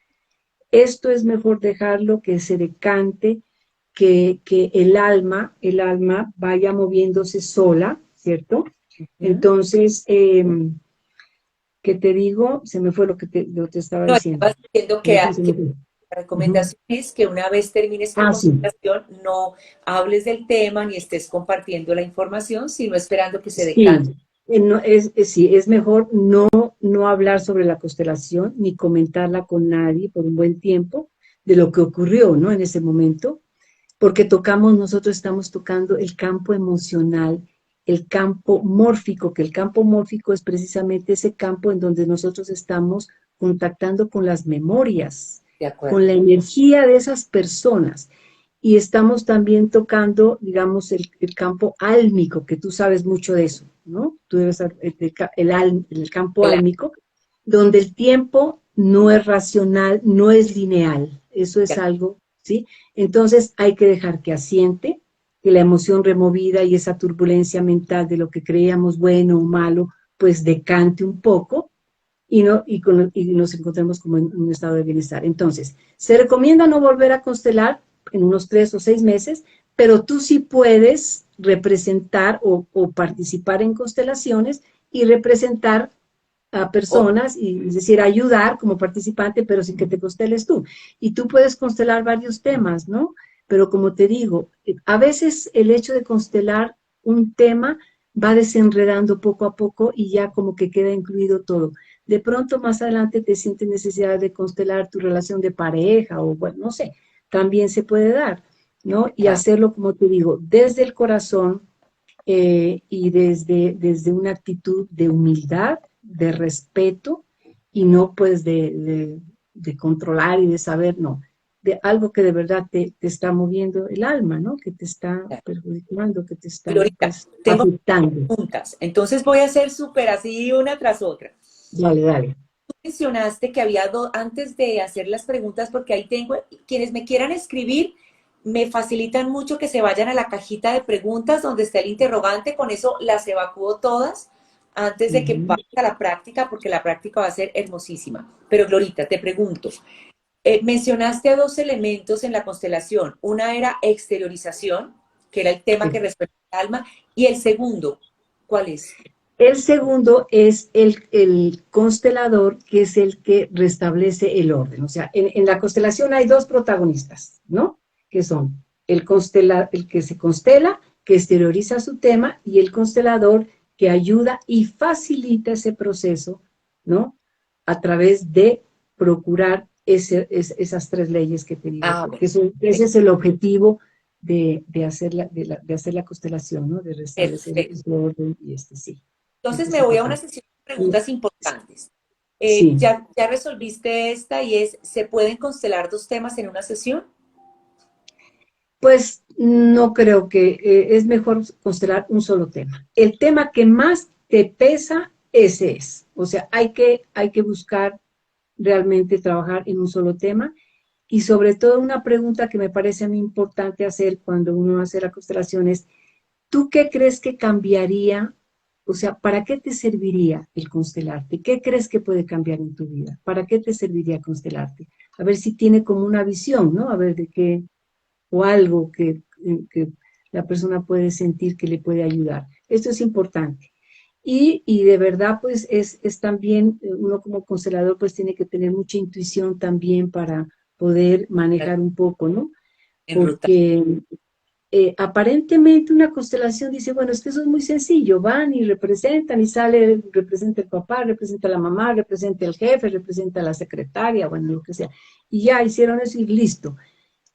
esto es mejor dejarlo que se decante, que el alma vaya moviéndose sola, ¿cierto? Ujú. Entonces, ¿qué te digo? Se me fue lo que te estaba No, diciendo. estabas diciendo Se me que, fue, se me fue. la Ujú. recomendación es que una vez termines tu Ah, sí. constelación, no hables del tema ni estés compartiendo la información, sino esperando que se Sí, decante. no, sí, es mejor no hablar sobre la constelación ni comentarla con nadie por un buen tiempo de lo que ocurrió, ¿no? En ese momento, porque nosotros estamos tocando el campo emocional, el campo mórfico, que el campo mórfico es precisamente ese campo en donde nosotros estamos contactando con las memorias, De con acuerdo. la energía de esas personas. Y estamos también tocando, digamos, el campo álmico, que tú sabes mucho de eso, ¿no? Tú debes saber el campo Claro, álmico, donde el tiempo no es racional, no es lineal. Eso es de algo, ¿sí? Entonces hay que dejar que asiente, que la emoción removida y esa turbulencia mental de lo que creíamos bueno o malo, pues decante un poco y, no, y nos encontremos como en un estado de bienestar. Entonces, se recomienda no volver a constelar en unos 3 o 6 meses, pero tú sí puedes representar o participar en constelaciones y representar a personas, y, es decir, ayudar como participante, pero sin que te consteles tú. Y tú puedes constelar varios temas, ¿no? Pero como te digo, a veces el hecho de constelar un tema va desenredando poco a poco y ya como que queda incluido todo. De pronto más adelante te sientes necesidad de constelar tu relación de pareja o bueno, no sé, también se puede dar, ¿no? Y Ah, hacerlo, como te digo, desde el corazón y desde una actitud de humildad, de respeto y no pues de controlar y de saber, no, de algo que de verdad te está moviendo el alma, ¿no? Que te está ya. perjudicando, que te está Glorita, pues tengo afectando. preguntas, entonces voy a hacer súper así una tras otra. Dale, dale. Mencionaste que había dos, antes de hacer las preguntas, porque ahí tengo, quienes me quieran escribir, me facilitan mucho que se vayan a la cajita de preguntas donde está el interrogante, con eso las evacúo todas antes de que Ujú. vayas a la práctica, porque la práctica va a ser hermosísima. Pero Glorita, te pregunto, mencionaste dos elementos en la constelación, una era exteriorización, que era el tema que resuelve el alma, y el segundo, ¿cuál es? El segundo es el constelador, que es el que restablece el orden. O sea, en la constelación hay dos protagonistas, ¿no? Que son el que se constela, que exterioriza su tema, y el constelador que ayuda y facilita ese proceso, ¿no? A través de procurar esas tres leyes que te digo, Ah, porque bueno, ese es el objetivo de hacer la constelación, ¿no? De restablecer perfecto. ese orden y sí. Entonces Eso es me voy a una importante. sesión de preguntas importantes. Sí, Ya resolviste esta y es, ¿se pueden constelar dos temas en una sesión? pues no creo que es mejor constelar un solo tema. El tema que más te pesa, ese es. O sea, hay que buscar realmente trabajar en un solo tema y sobre todo una pregunta que me parece a mí importante hacer cuando uno hace la constelación es, ¿tú qué crees que cambiaría? O sea, ¿para qué te serviría el constelarte? ¿Qué crees que puede cambiar en tu vida? ¿Para qué te serviría constelarte? A ver si tiene como una visión, ¿no? A ver de qué, o algo que la persona puede sentir que le puede ayudar. Esto es importante. Y de verdad, pues es también, uno como constelador, pues tiene que tener mucha intuición también para poder manejar un poco, ¿no? En ruta. Porque aparentemente una constelación dice, bueno, es que eso es muy sencillo, van y representan y sale, representa el papá, representa la mamá, representa el jefe, representa la secretaria, bueno, lo que sea. Y ya hicieron eso y listo.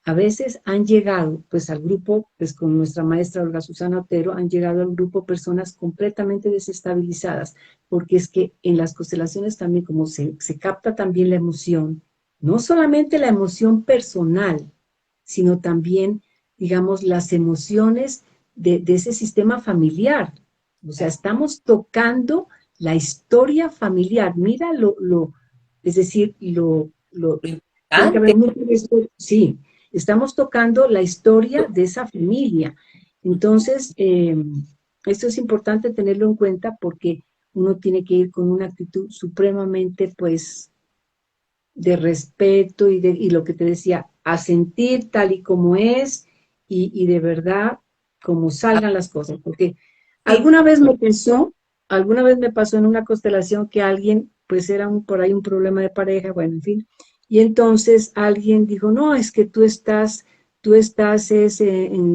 A veces han llegado, pues al grupo, pues con nuestra maestra Olga Susana Otero, han llegado al grupo personas completamente desestabilizadas, porque es que en las constelaciones también, como se capta también la emoción, no solamente la emoción personal, sino también, digamos, las emociones de ese sistema familiar. O sea, estamos tocando la historia familiar. Mira es decir, Lo tiene que haber importante. mucho de esto, sí, estamos tocando la historia de esa familia. Entonces, esto es importante tenerlo en cuenta porque uno tiene que ir con una actitud supremamente, pues, de respeto y lo que te decía, a sentir tal y como es y de verdad como Ah, salgan las cosas. Porque sí, alguna vez me pasó, alguna vez me pasó en una constelación que alguien, pues era por ahí un problema de pareja, bueno, en fin, y entonces alguien dijo, no, es que tú estás,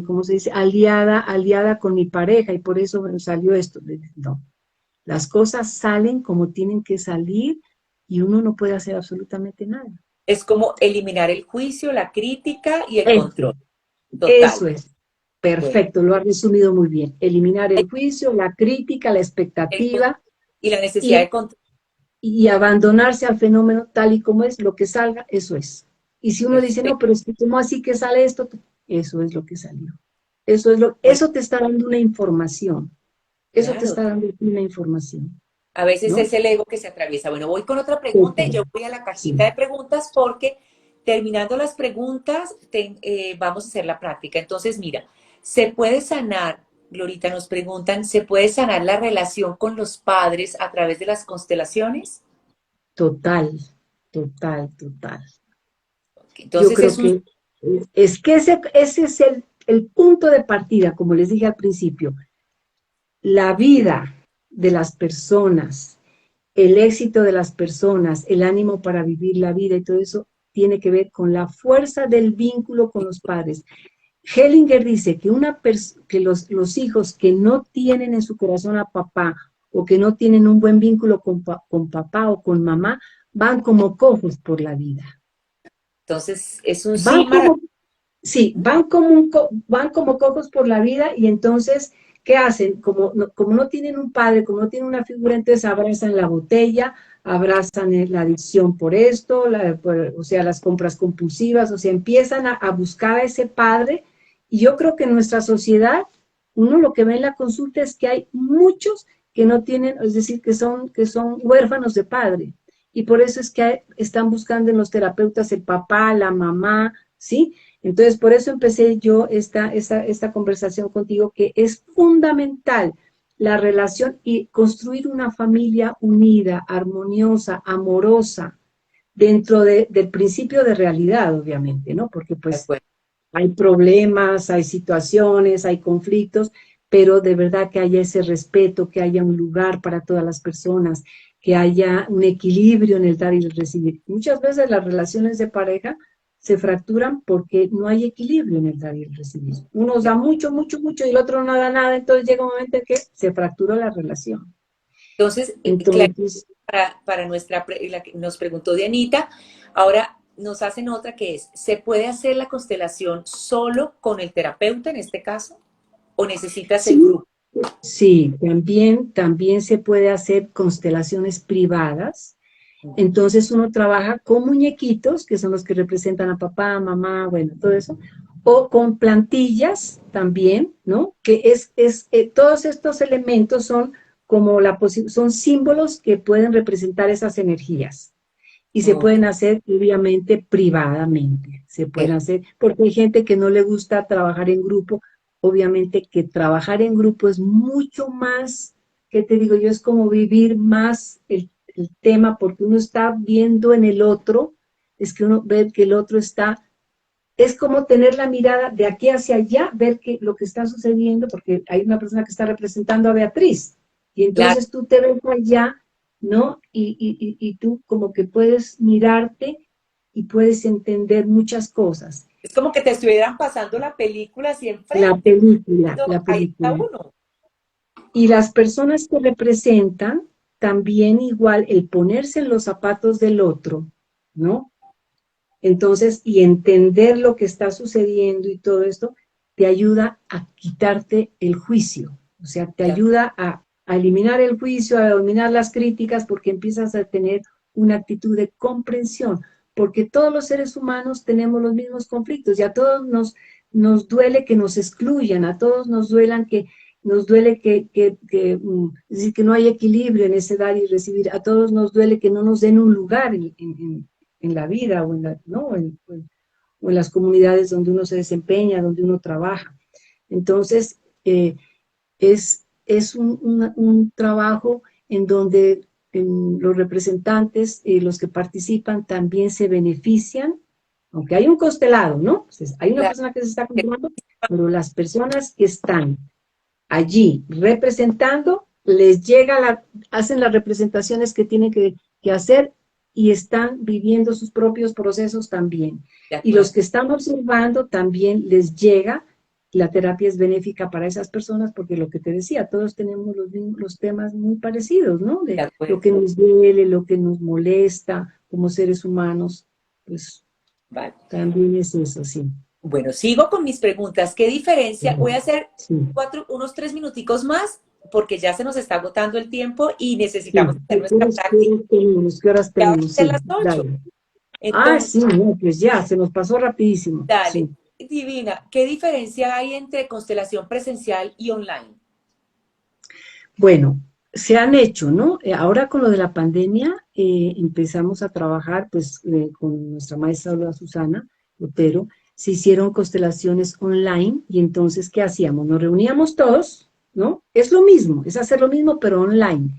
¿cómo se dice? Aliada con mi pareja y por eso bueno, salió esto. No, las cosas salen como tienen que salir y uno no puede hacer absolutamente nada. es como eliminar el juicio, la crítica y el Eso, control. Total. eso es. Bueno, Perfecto, lo ha resumido muy bien. Eliminar el juicio, la crítica, la el con- expectativa y la necesidad y, de control. y abandonarse al fenómeno tal y como es, lo que salga, eso es. Y si uno dice, no, Perfecto. pero es que ¿cómo así que sale esto? Eso es lo que salió. Bueno, Eso te está dando una información. Eso te claro. está dando una información, A veces ¿no? es el ego que se atraviesa. Bueno, voy con otra pregunta y Total, yo voy a la sí. cajita de preguntas porque terminando las preguntas vamos a hacer la práctica. Entonces, mira, ¿se puede sanar? Glorita nos preguntan, ¿se puede sanar la relación con los padres a través de las constelaciones? Total, total, total. Yo Entonces creo es un... que es que ese es el punto de partida, como les dije al principio. La vida, de las personas, el éxito de las personas, el ánimo para vivir la vida y todo eso tiene que ver con la fuerza del vínculo con los padres. Hellinger dice que, que los hijos que no tienen en su corazón a papá o que no tienen un buen vínculo con papá o con mamá, van como cojos por la vida. Entonces, es un Van sí como, maravilloso. sí, van como cojos por la vida y entonces, ¿qué hacen? Como no tienen un padre, como no tienen una figura, entonces abrazan la botella, abrazan la adicción por esto, o sea, las compras compulsivas, o sea, empiezan a buscar a ese padre. Y yo creo que en nuestra sociedad, uno lo que ve en la consulta es que hay muchos que no tienen, es decir, que son huérfanos de padre. Y por eso es que están buscando en los terapeutas el papá, la mamá, ¿sí? Entonces, por eso empecé yo esta conversación contigo, que es fundamental la relación y construir una familia unida, armoniosa, amorosa, dentro del principio de realidad, obviamente, ¿no? Porque De pues acuerdo. hay problemas, hay situaciones, hay conflictos, pero de verdad que haya ese respeto, que haya un lugar para todas las personas, que haya un equilibrio en el dar y el recibir. Muchas veces las relaciones de pareja se fracturan porque no hay equilibrio en el dar y el recibir. Uno da mucho, mucho, mucho y el otro no da nada, entonces llega un momento en que se fractura la relación. Entonces, claro, Entonces, para la que nos preguntó Dianita, ahora nos hacen otra que es, ¿se puede hacer la constelación solo con el terapeuta en este caso? ¿O necesitas el sí, grupo? sí, también se puede hacer constelaciones privadas. Entonces uno trabaja con muñequitos, que son los que representan a papá, mamá, bueno, todo eso, o con plantillas también, ¿no? Que todos estos elementos son como son símbolos que pueden representar esas energías y se Ok, pueden hacer obviamente privadamente, se pueden hacer, porque hay gente que no le gusta trabajar en grupo, obviamente que trabajar en grupo es mucho más, ¿qué te digo yo? Es como vivir más el tema, porque uno está viendo en el otro, es que uno ve que el otro está, es como tener la mirada de aquí hacia allá, ver lo que está sucediendo, porque hay una persona que está representando a Beatriz, y claro. entonces tú te ves allá, ¿no? Y tú como que puedes mirarte y puedes entender muchas cosas. Es como que te estuvieran pasando la película así La enfrente. película, la Ahí está película. uno. Y las personas que representan, también igual el ponerse en los zapatos del otro, ¿no? Entonces, y entender lo que está sucediendo y todo esto, te ayuda a quitarte el juicio, o sea, te Ya, ayuda a eliminar el juicio, a eliminar las críticas, porque empiezas a tener una actitud de comprensión, porque todos los seres humanos tenemos los mismos conflictos y a todos nos duele que nos excluyan, a todos nos duele es decir, que no hay equilibrio en ese dar y recibir, a todos nos duele que no nos den un lugar en la vida o ¿no? O en las comunidades donde uno se desempeña, donde uno trabaja. Entonces, es un trabajo en donde los representantes, los que participan, también se benefician, aunque hay un costelado, ¿no? Entonces, hay una claro. persona que se está comprando, pero las personas que están allí representando, hacen las representaciones que tienen que hacer y están viviendo sus propios procesos también. De Y los acuerdo. que están observando también les llega, la terapia es benéfica para esas personas porque lo que te decía, todos tenemos los temas muy parecidos, ¿no? De De lo acuerdo. que nos duele, lo que nos molesta como seres humanos, pues Vale. también es eso, sí. Bueno, sigo con mis preguntas. ¿Qué diferencia? Voy a hacer Sí, unos 3 minuticos más porque ya se nos está agotando el tiempo y sí. necesitamos hacer ¿Qué nuestra horas, qué práctica. horas tenemos? ¿Qué horas Ya van tenemos? a ser Sí, las 8. dale. Ah, Entonces, sí, no, pues ya, se nos pasó rapidísimo. dale. Sí. Divina, ¿qué diferencia hay entre constelación presencial y online? Bueno, se han hecho, ¿no? Ahora con lo de la pandemia empezamos a trabajar, pues, con nuestra maestra Olga Susana Otero, se hicieron constelaciones online y entonces, ¿qué hacíamos? Nos reuníamos todos, ¿no? Es lo mismo, es hacer lo mismo, pero online.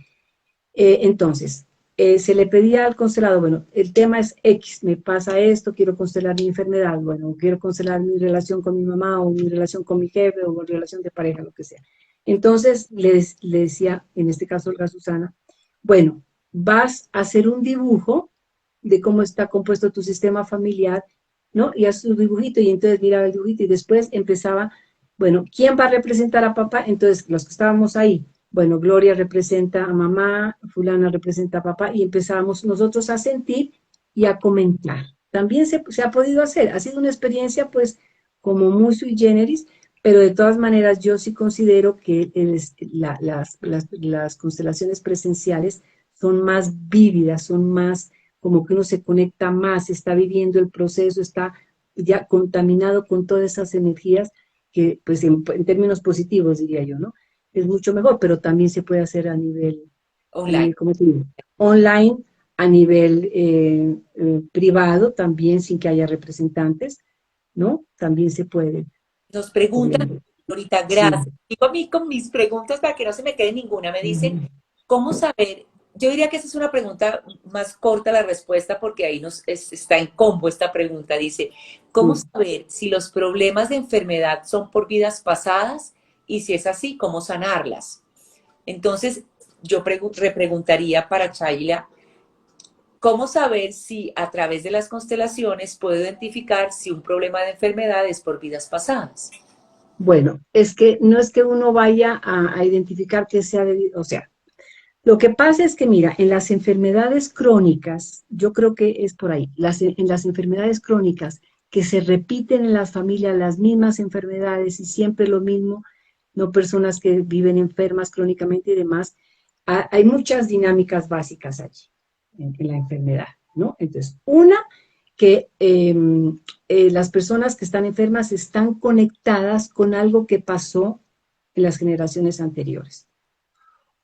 Entonces, se le pedía al constelador, bueno, el tema es X, me pasa esto, quiero constelar mi enfermedad, bueno, quiero constelar mi relación con mi mamá o mi relación con mi jefe o mi relación de pareja, lo que sea. Entonces le decía, en este caso Olga Susana, bueno, vas a hacer un dibujo de cómo está compuesto tu sistema familiar, ¿no? Y haz tu dibujito, y entonces miraba el dibujito, y después empezaba, bueno, ¿quién va a representar a papá? Entonces, los que estábamos ahí, bueno, Gloria representa a mamá, fulana representa a papá, y empezábamos nosotros a sentir y a comentar. También se ha podido hacer, ha sido una experiencia, pues, como muy sui generis, pero de todas maneras yo sí considero que las constelaciones presenciales son más vívidas, son más como que uno se conecta más, está viviendo el proceso, está ya contaminado con todas esas energías que, pues en términos positivos diría yo, ¿no? Es mucho mejor, pero también se puede hacer Online. ¿cómo te digo? Online, a nivel privado, también sin que haya representantes, ¿no? También se puede, Nos preguntan, obviamente. ahorita, Sí. gracias. Digo a mí con mis preguntas para que no se me quede ninguna. Me dicen, Ujú. ¿cómo saber? Yo diría que esa es una pregunta más corta la respuesta porque ahí está en combo esta pregunta. Dice, ¿cómo Sí. saber si los problemas de enfermedad son por vidas pasadas? Y si es así, ¿cómo sanarlas? Entonces, yo repreguntaría para Chayla, ¿cómo saber si a través de las constelaciones puedo identificar si un problema de enfermedad es por vidas pasadas? Bueno, es que no es que uno vaya a identificar que sea debido, o sea, lo que pasa es que, mira, en las enfermedades crónicas, yo creo que es por ahí, en las enfermedades crónicas que se repiten en las familias las mismas enfermedades y siempre lo mismo, no personas que viven enfermas crónicamente y demás, hay muchas dinámicas básicas allí, en la enfermedad, ¿no? Entonces, una, que las personas que están enfermas están conectadas con algo que pasó en las generaciones anteriores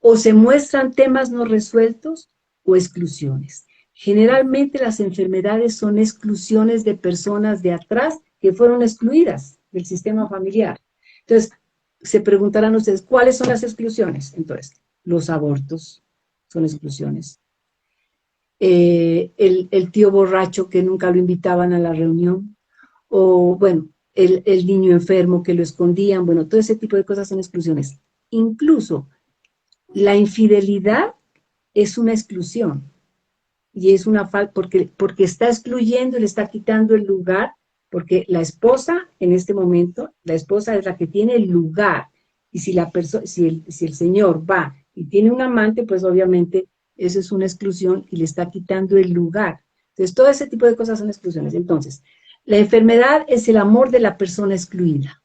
o se muestran temas no resueltos o exclusiones. Generalmente las enfermedades son exclusiones de personas de atrás que fueron excluidas del sistema familiar. Entonces, se preguntarán ustedes, ¿cuáles son las exclusiones? Entonces, los abortos son exclusiones. El tío borracho que nunca lo invitaban a la reunión, o bueno, el niño enfermo que lo escondían, bueno, todo ese tipo de cosas son exclusiones. Incluso la infidelidad es una exclusión y es una falta porque está excluyendo y le está quitando el lugar, porque la esposa en este momento, la esposa es la que tiene el lugar y si el señor va y tiene un amante, pues obviamente eso es una exclusión y le está quitando el lugar. Entonces, todo ese tipo de cosas son exclusiones. Entonces, la enfermedad es el amor de la persona excluida.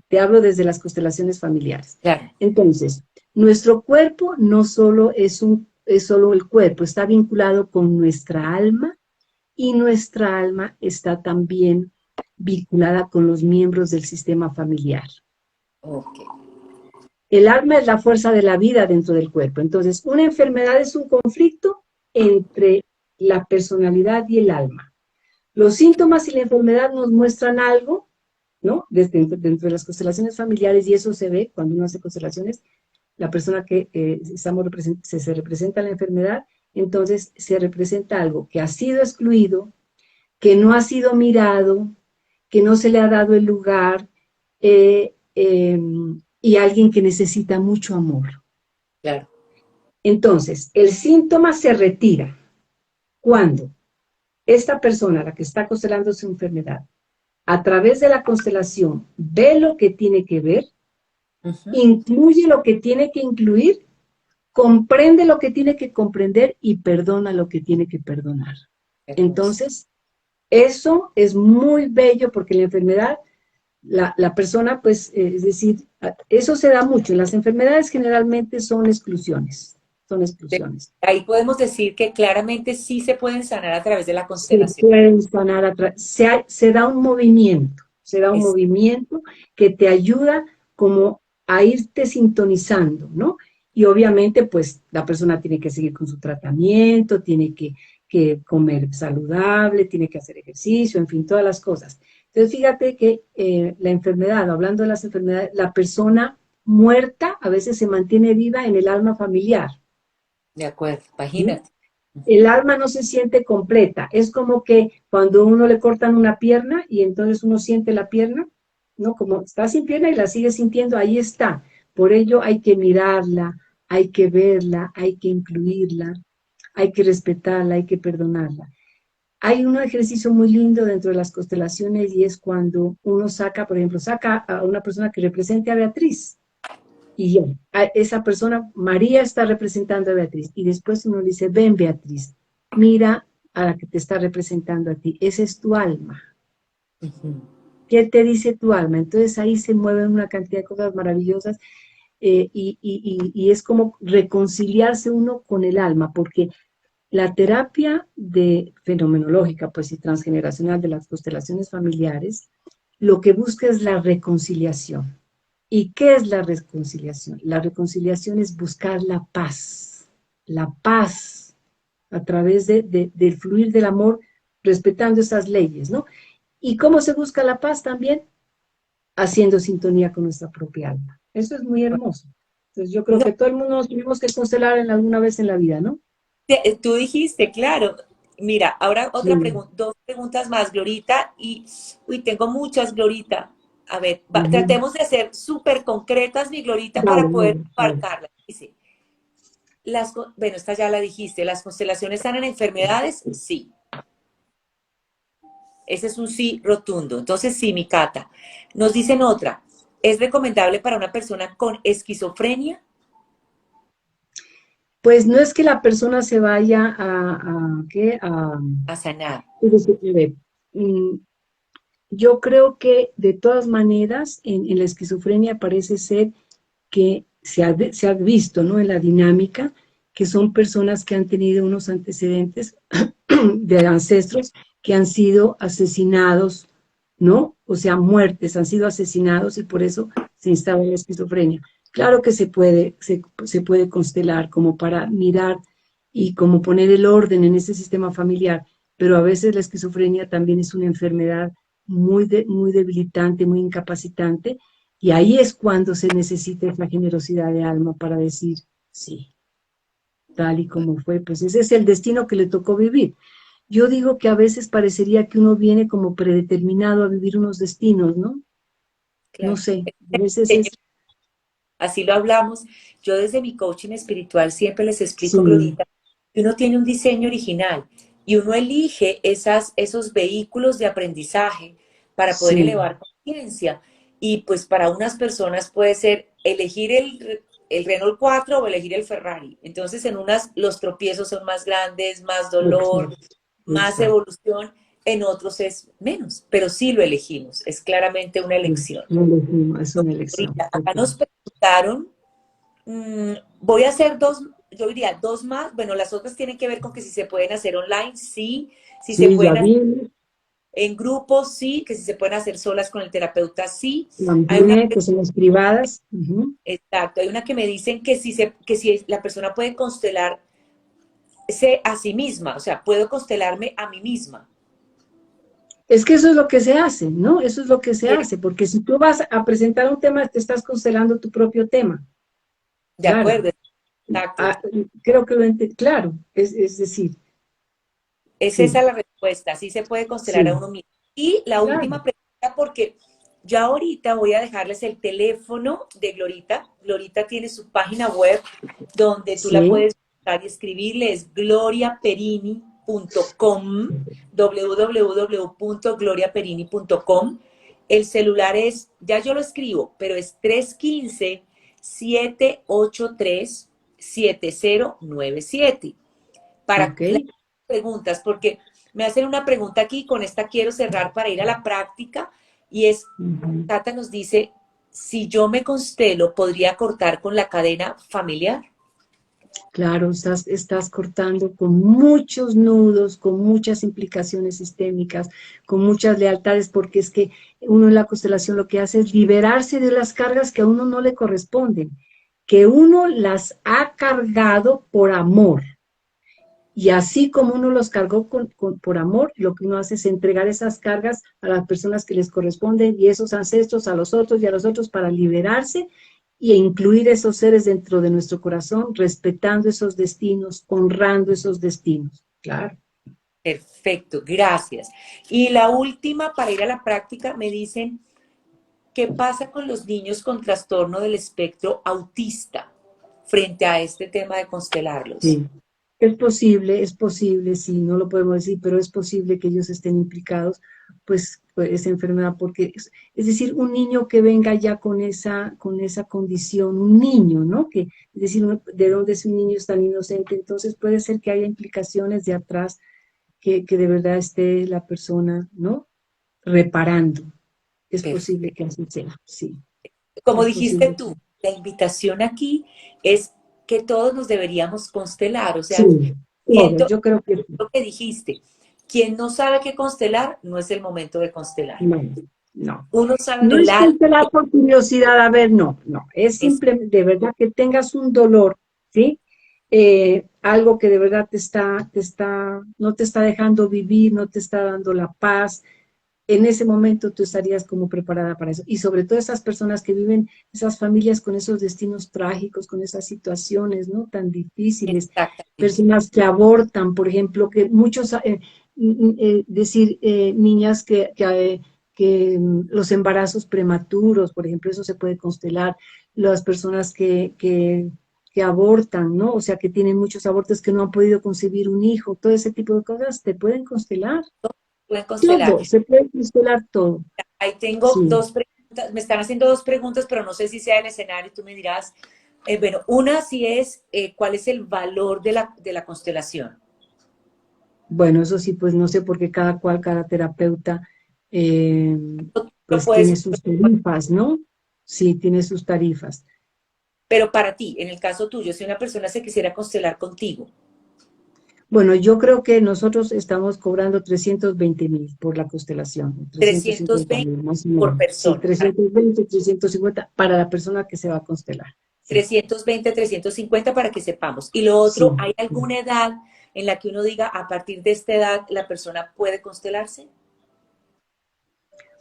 Te hablo desde las constelaciones familiares. Claro. Entonces, nuestro cuerpo no solo es solo el cuerpo, está vinculado con nuestra alma y nuestra alma está también vinculada con los miembros del sistema familiar. Ok. El alma es la fuerza de la vida dentro del cuerpo. Entonces, una enfermedad es un conflicto entre la personalidad y el alma. Los síntomas y la enfermedad nos muestran algo, ¿no? Dentro de las constelaciones familiares, y eso se ve cuando uno hace constelaciones, la persona que se representa la enfermedad, entonces se representa algo que ha sido excluido, que no ha sido mirado, que no se le ha dado el lugar, eh, eh, y alguien que necesita mucho amor. Claro. Entonces, el síntoma se retira cuando esta persona, la que está constelando su enfermedad, a través de la constelación ve lo que tiene que ver, Ujú. incluye lo que tiene que incluir, comprende lo que tiene que comprender y perdona lo que tiene que perdonar. Hermoso. Entonces, eso es muy bello porque la enfermedad, la persona, pues, es decir, eso se da mucho. Las enfermedades generalmente son exclusiones, son exclusiones. Ahí podemos decir que claramente sí se pueden sanar a través de la Se constelación. pueden sanar atrás, se da se da un Es, movimiento que te ayuda como a irte sintonizando, ¿no? Y obviamente, pues, la persona tiene que seguir con su tratamiento, tiene que comer saludable, tiene que hacer ejercicio, en fin, todas las cosas. Entonces, fíjate que la enfermedad, hablando de las enfermedades, la persona muerta a veces se mantiene viva en el alma familiar. de acuerdo, ¿Sí? imagínate. El alma no se siente completa. Es como que cuando uno le cortan una pierna y entonces uno siente la pierna, ¿no? Como está sin pierna y la sigue sintiendo, ahí está. Por ello hay que mirarla, hay que verla, hay que incluirla, hay que respetarla, hay que perdonarla. Hay un ejercicio muy lindo dentro de las constelaciones y es cuando uno saca, por ejemplo, saca a una persona que represente a Beatriz y ya, esa persona, María está representando a Beatriz y después uno le dice, ven Beatriz, mira a la que te está representando a ti, esa es tu alma. ¿Qué te dice tu alma? Entonces ahí se mueven una cantidad de cosas maravillosas y es como reconciliarse uno con el alma, porque la terapia de fenomenológica, pues y transgeneracional de las constelaciones familiares, lo que busca es la reconciliación. ¿Y qué es la reconciliación? La reconciliación es buscar la paz a través del fluir del amor, respetando esas leyes, ¿no? ¿Y cómo se busca la paz también? Haciendo sintonía con nuestra propia alma. Eso es muy hermoso. Entonces yo creo No, que todo el mundo nos tuvimos que constelar en alguna vez en la vida, ¿no? tú dijiste, claro. Mira, ahora Sí. otra pregunta, dos preguntas más, Glorita, y uy, tengo muchas, Glorita. A ver, Ujú. tratemos de ser súper concretas, mi Glorita, Dale, para poder dale, dale. abarcarla. Dice, bueno, esta ya la dijiste, ¿las constelaciones están en enfermedades? Sí. Ese es un sí rotundo. Entonces, sí, mi Cata. Nos dicen otra. ¿Es recomendable para una persona con esquizofrenia? Pues no es que la persona se vaya ¿qué? A sanar. A ver, mm, yo creo que de todas maneras en la esquizofrenia parece ser que se ha visto, ¿no? En la dinámica, que son personas que han tenido unos antecedentes de ancestros que han sido asesinados, ¿no? O sea, muertes, han sido asesinados y por eso se instala la esquizofrenia. Claro que se puede constelar como para mirar y como poner el orden en ese sistema familiar, pero a veces la esquizofrenia también es una enfermedad muy debilitante, muy incapacitante, y ahí es cuando se necesita esa generosidad de alma para decir, sí, tal y como fue, pues ese es el destino que le tocó vivir. Yo digo que a veces parecería que uno viene como predeterminado a vivir unos destinos, ¿no? No Claro. sé, a veces es, Así lo hablamos. Yo desde mi coaching espiritual siempre les explico, sí, Glorita, que uno tiene un diseño original y uno elige esos vehículos de aprendizaje para poder sí, elevar conciencia. Y pues para unas personas puede ser elegir el Renault 4 o elegir el Ferrari. Entonces en unas los tropiezos son más grandes, más dolor, exacto, más exacto. evolución, en otros es menos, pero sí lo elegimos, es claramente una Sí, elección. no lo fumo, es una elección, Ahorita, acá total. nos preguntaron, voy a hacer dos, yo diría dos más, bueno, las otras tienen que ver con que si se pueden hacer online, sí, si se Sí, ya pueden hacer vi, en grupo, sí, que si se pueden hacer solas con el terapeuta, sí. Hay una, también, que son las privadas. Ujú. exacto, hay una que me dicen que si la persona puede constelarse a sí misma, o sea, puedo constelarme a mí misma. Es que eso es lo que se hace, ¿no? Eso es lo que se hace, porque si tú vas a presentar un tema, te estás constelando tu propio tema, De claro. acuerdo, exacto. Ah, creo que claro, es decir, Es esa sí, la respuesta, sí se puede constelar a sí, uno mismo. Y la claro. última pregunta, porque ya ahorita voy a dejarles el teléfono de Glorita. Glorita tiene su página web donde tú la Sí, puedes buscar y escribirle, es gloriaperini.com, www.gloriaperini.com. El celular es, ya yo lo escribo, pero es 315-783-7097 para ok. preguntas, porque me hacen una pregunta aquí, con esta quiero cerrar para ir a la práctica, y es, Ujú. Tata nos dice, si yo me constelo, ¿podría cortar con la cadena familiar? Claro, estás cortando con muchos nudos, con muchas implicaciones sistémicas, con muchas lealtades, porque es que uno en la constelación lo que hace es liberarse de las cargas que a uno no le corresponden, que uno las ha cargado por amor. Y así como uno los cargó por amor, lo que uno hace es entregar esas cargas a las personas que les corresponden y esos ancestros a los otros y a los otros para liberarse e incluir esos seres dentro de nuestro corazón, respetando esos destinos, honrando esos destinos. Claro. Perfecto, gracias. Y la última, para ir a la práctica, me dicen, ¿qué pasa con los niños con trastorno del espectro autista frente a este tema de constelarlos? Sí. Es posible, sí, no lo podemos decir, pero es posible que ellos estén implicados, pues esa enfermedad, porque es decir, un niño que venga ya con esa condición, un niño, ¿no? Que, es decir, de dónde es un niño es tan inocente, entonces puede ser que haya implicaciones de atrás que de verdad esté la persona, ¿no? Reparando. Es posible que así sea, sí, Como es dijiste posible. tú, la invitación aquí es que todos nos deberíamos constelar, o Sí, sea, todo, siento yo creo que lo que dijiste, quien no sabe qué constelar, no es el momento de constelar. no, no. Uno sabe No el es alma, constelar por curiosidad, a ver, no, no, es es simplemente de verdad que tengas un dolor, ¿sí? Algo que de verdad no te está dejando vivir, no te está dando la paz. En ese momento tú estarías como preparada para eso. Y sobre todo esas personas que viven, esas familias con esos destinos trágicos, con esas situaciones, ¿no? Tan difíciles, exactamente. personas que abortan, por ejemplo, que muchos, decir, niñas los embarazos prematuros, por ejemplo, eso se puede constelar, las personas que abortan, ¿no? O sea, que tienen muchos abortos que no han podido concebir un hijo, todo ese tipo de cosas te pueden constelar. Pueden constelar. Todo, se puede constelar todo. Ahí tengo Sí. dos preguntas, me están haciendo dos preguntas, pero no sé si sea el escenario, tú me dirás. Bueno, una sí es, ¿cuál es el valor de la constelación? Bueno, eso sí, pues no sé, porque cada cual, cada terapeuta, eh, Lo pues tiene puedes, sus tarifas, ¿no? Sí, tiene sus tarifas. pero para ti, en el caso tuyo, si una persona se quisiera constelar contigo, Bueno, yo creo que nosotros estamos cobrando 320,000 por la constelación, trescientos 320 cincuenta mil más o por menos. Sí, persona. 320, 350 para la persona que se va a constelar. Sí, 320, 350 para que sepamos. Y lo sí. otro, ¿hay alguna edad en la que uno diga, a partir de esta edad, la persona puede constelarse?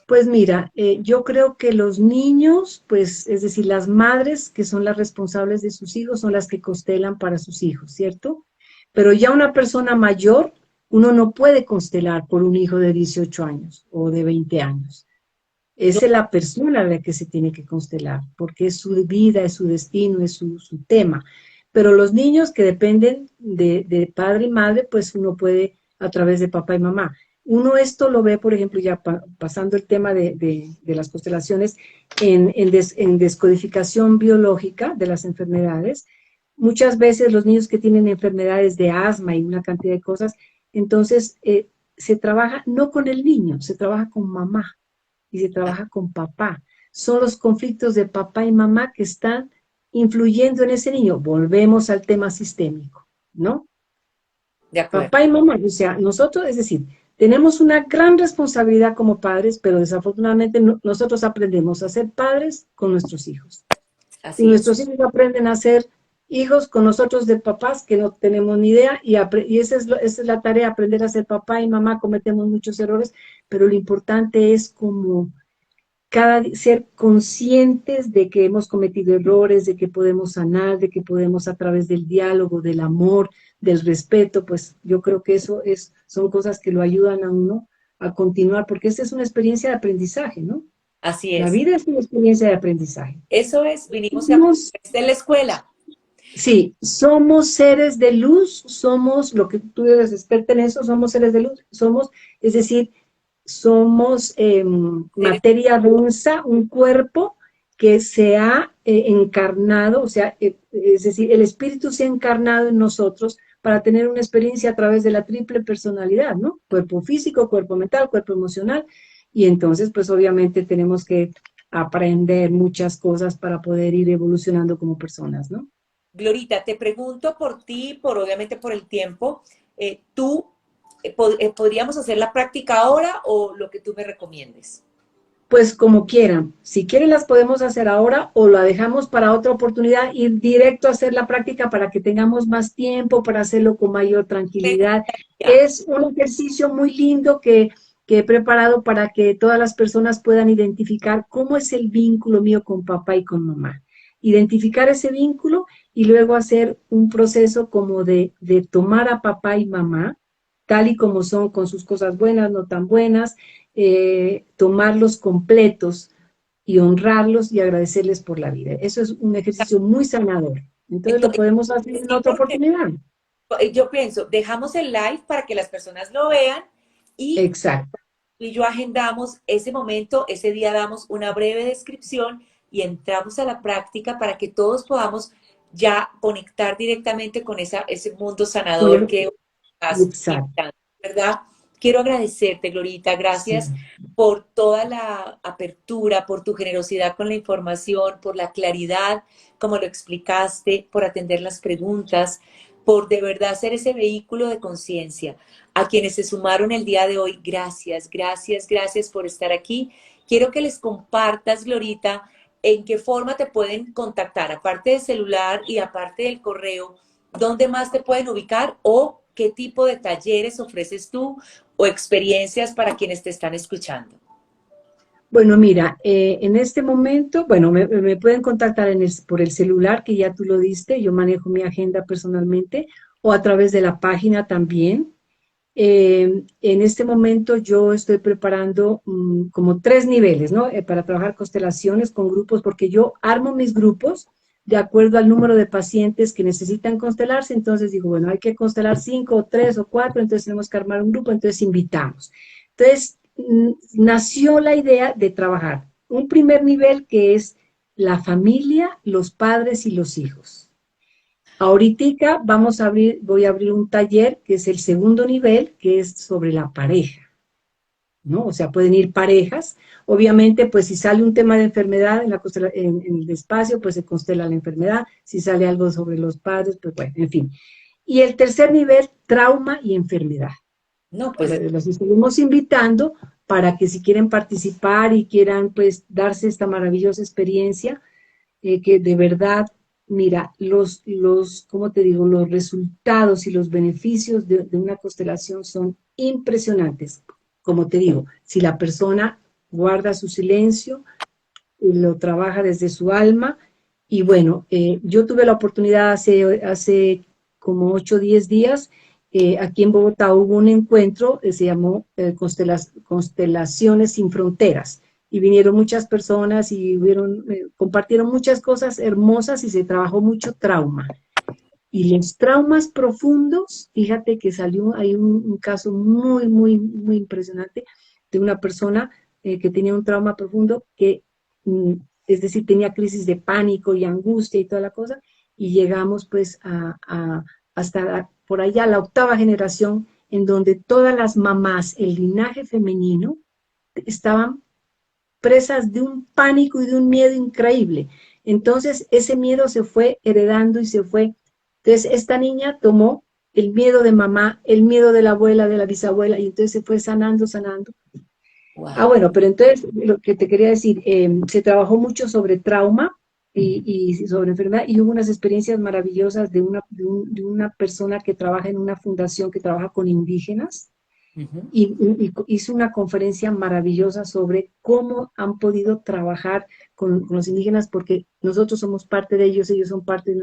Pues mira, yo creo que los niños, pues, es decir, las madres que son las responsables de sus hijos son las que constelan para sus hijos, ¿cierto? Pero ya una persona mayor, uno no puede constelar por un hijo de 18 años o de 20 años. No, Esa es la persona a la que se tiene que constelar, porque es su vida, es su destino, es su tema. Pero los niños que dependen de padre y madre, pues uno puede a través de papá y mamá. Uno esto lo ve, por ejemplo, ya pasando el tema de las constelaciones, en descodificación biológica de las enfermedades. Muchas veces los niños que tienen enfermedades de asma y una cantidad de cosas, entonces se trabaja no con el niño, se trabaja con mamá y se trabaja con papá. Son los conflictos de papá y mamá que están influyendo en ese niño. Volvemos al tema sistémico, ¿no? de acuerdo. Papá y mamá, o sea, nosotros, es decir, tenemos una gran responsabilidad como padres, pero desafortunadamente nosotros aprendemos a ser padres con nuestros hijos. Y Así es. nuestros hijos aprenden a ser hijos con nosotros de papás que no tenemos ni idea y esa es la tarea, aprender a ser papá y mamá, cometemos muchos errores, pero lo importante es como ser conscientes de que hemos cometido errores, de que podemos sanar, de que podemos a través del diálogo, del amor, del respeto, pues yo creo que son cosas que lo ayudan a uno a continuar, porque esta es una experiencia de aprendizaje, ¿no? Así La es. vida es una experiencia de aprendizaje. Eso es, vinimos a Somos, de la escuela. sí, somos seres de luz, somos lo que tú eres experta en eso, somos seres de luz, es decir, somos materia densa, un cuerpo que se ha encarnado, o sea, es decir, el espíritu se ha encarnado en nosotros para tener una experiencia a través de la triple personalidad, ¿no? Cuerpo físico, cuerpo mental, cuerpo emocional, y entonces, pues obviamente tenemos que aprender muchas cosas para poder ir evolucionando como personas, ¿no? Glorita, te pregunto por ti, por obviamente por el tiempo, ¿tú podríamos hacer la práctica ahora o lo que tú me recomiendes? Pues como quieran. Si quieren las podemos hacer ahora o la dejamos para otra oportunidad, ir directo a hacer la práctica para que tengamos más tiempo para hacerlo con mayor tranquilidad. Ya, Es un ejercicio muy lindo que he preparado para que todas las personas puedan identificar cómo es el vínculo mío con papá y con mamá. Identificar ese vínculo y luego hacer un proceso como de tomar a papá y mamá, tal y como son, con sus cosas buenas, no tan buenas, tomarlos completos y honrarlos y agradecerles por la vida. Eso es un ejercicio muy sanador. Entonces lo Entonces, podemos hacer en sí, otra porque oportunidad. yo pienso, dejamos el live para que las personas lo vean y Exacto. tú y yo agendamos ese momento, ese día damos una breve descripción y entramos a la práctica para que todos podamos ya conectar directamente con ese mundo sanador Bueno, que estás exacto. invitando, ¿verdad? Quiero agradecerte, Glorita, Sí. gracias por toda la apertura, por tu generosidad con la información, por la claridad, como lo explicaste, por atender las preguntas, por de verdad ser ese vehículo de conciencia. A quienes se sumaron el día de hoy, gracias, gracias, gracias por estar aquí. Quiero que les compartas, Glorita, en qué forma te pueden contactar, aparte del celular y aparte del correo, dónde más te pueden ubicar o qué tipo de talleres ofreces tú o experiencias para quienes te están escuchando. Bueno, mira, en este momento, bueno, me pueden contactar por el celular, que ya tú lo diste, yo manejo mi agenda personalmente, o a través de la página también. En este momento yo estoy preparando como 3 niveles, ¿no? Para trabajar constelaciones con grupos, porque yo armo mis grupos de acuerdo al número de pacientes que necesitan constelarse. Entonces digo, bueno, hay que constelar 5 o 3 o 4, entonces tenemos que armar un grupo, entonces invitamos. Entonces nació la idea de trabajar un primer nivel que es la familia, los padres y los hijos. Ahorita voy a abrir un taller que es el segundo nivel, que es sobre la pareja, ¿no? O sea, pueden ir parejas. Obviamente, pues si sale un tema de enfermedad en el espacio, pues se constela la enfermedad. Si sale algo sobre los padres, pues bueno, en fin. Y el tercer nivel, trauma y enfermedad. No, pues Los estuvimos invitando para que si quieren participar y quieran pues darse esta maravillosa experiencia, que de verdad, mira, ¿cómo te digo? Los resultados y los beneficios de una constelación son impresionantes. Como te digo, si la persona guarda su silencio, lo trabaja desde su alma, y bueno, yo tuve la oportunidad hace como 8 o 10 días, aquí en Bogotá hubo un encuentro, se llamó Constelaciones sin Fronteras, y vinieron muchas personas y compartieron muchas cosas hermosas y se trabajó mucho trauma. Y los traumas profundos, fíjate que hay un caso muy, muy, muy impresionante de una persona que tenía un trauma profundo mm, es decir, tenía crisis de pánico y angustia y toda la cosa, y llegamos pues hasta por allá la octava generación, en donde todas las mamás, el linaje femenino, estaban presas de un pánico y de un miedo increíble. Entonces, ese miedo se fue heredando y se fue. Entonces, esta niña tomó el miedo de mamá, el miedo de la abuela, de la bisabuela, y entonces se fue sanando, sanando. wow. Bueno, pero entonces, lo que te quería decir, se trabajó mucho sobre trauma y sobre enfermedad, y hubo unas experiencias maravillosas de una persona que trabaja en una fundación que trabaja con indígenas, Uh-huh. y hizo una conferencia maravillosa sobre cómo han podido trabajar con los indígenas, porque nosotros somos parte de ellos son parte de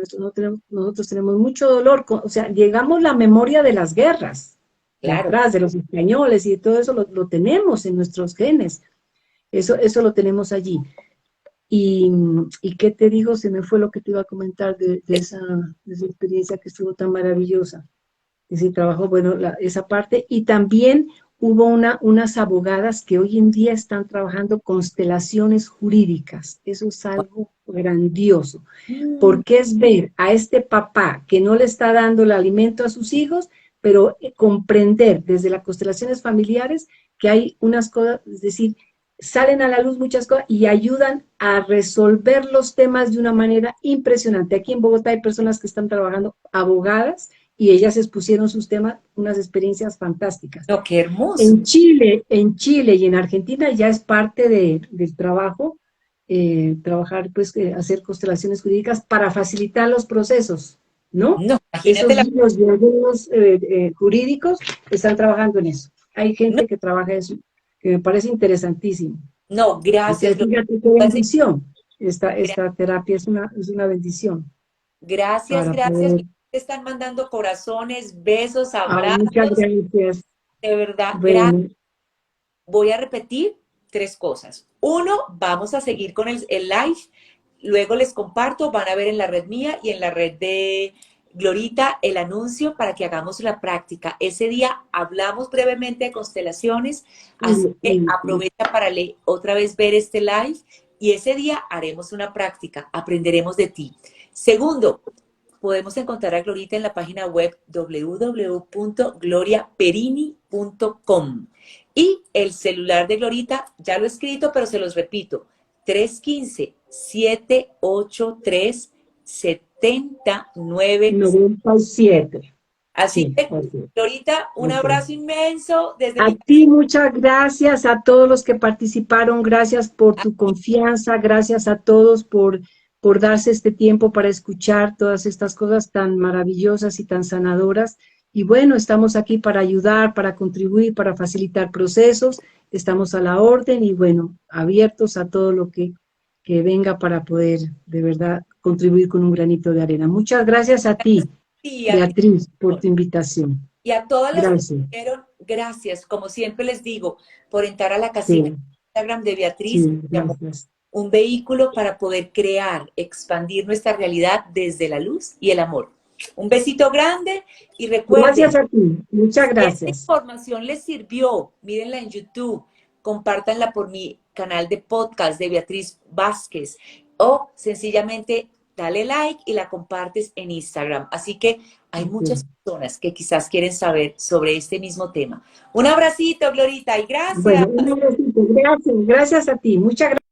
nosotros tenemos mucho dolor, o sea, llegamos la memoria de las guerras, de Claro. atrás, de los españoles, y de todo eso lo tenemos en nuestros genes, eso lo tenemos allí. Y qué te digo, se me fue lo que te iba a comentar de esa experiencia que estuvo tan maravillosa. Ese trabajo, bueno, esa parte, y también hubo unas abogadas que hoy en día están trabajando constelaciones jurídicas. Eso es algo grandioso, Mm, porque es ver a este papá que no le está dando el alimento a sus hijos, pero comprender desde las constelaciones familiares que hay unas cosas, es decir, salen a la luz muchas cosas y ayudan a resolver los temas de una manera impresionante. Aquí en Bogotá hay personas que están trabajando, abogadas, y ellas expusieron sus temas, unas experiencias fantásticas. no, qué hermoso. En Chile y en Argentina ya es parte del trabajo, trabajar, pues, hacer constelaciones jurídicas para facilitar los procesos, ¿no? No, imagínate Esos la... libros de algunos jurídicos están trabajando en eso. Hay No, gente que trabaja eso, que me parece interesantísimo. no, gracias, Entonces, Gloria. fíjate qué bendición. Esta terapia es una bendición Gracias, para gracias. poder. Te están mandando corazones, besos, Muchas abrazos. gracias. De verdad, gracias. Bueno, Voy a repetir 3 cosas. Uno, vamos a seguir con el live. Luego les comparto, van a ver en la red mía y en la red de Glorita el anuncio para que hagamos la práctica. Ese día hablamos brevemente de constelaciones, así que aprovecha para otra vez ver este live y ese día haremos una práctica, aprenderemos de ti. Segundo, podemos encontrar a Glorita en la página web www.gloriaperini.com y el celular de Glorita, ya lo he escrito, pero se los repito, 315-783-7097. Así Sí, que, así es. Glorita, un Ok. abrazo inmenso desde A mi... ti muchas gracias, a todos los que participaron, gracias por tu confianza, gracias a todos por darse este tiempo para escuchar todas estas cosas tan maravillosas y tan sanadoras. Y bueno, estamos aquí para ayudar, para contribuir, para facilitar procesos, estamos a la orden y bueno, abiertos a todo lo que venga para poder de verdad contribuir con un granito de arena. Muchas gracias a ti, Y a ti, Beatriz, por tu invitación. y a todas las que Gracias. estuvieron, gracias, como siempre les digo, por entrar a la casita de Sí. Instagram de Beatriz, Sí, gracias. un vehículo para poder crear, expandir nuestra realidad desde la luz y el amor. Un besito grande y recuerden, Gracias a ti, muchas si esta gracias. información les sirvió, mírenla en YouTube, compártanla por mi canal de podcast de Beatriz Vázquez o sencillamente dale like y la compartes en Instagram. Así que hay Okay. muchas personas que quizás quieren saber sobre este mismo tema. Un abracito, Glorita, y gracias. Bueno, un abracito. Gracias, gracias a ti, muchas gracias.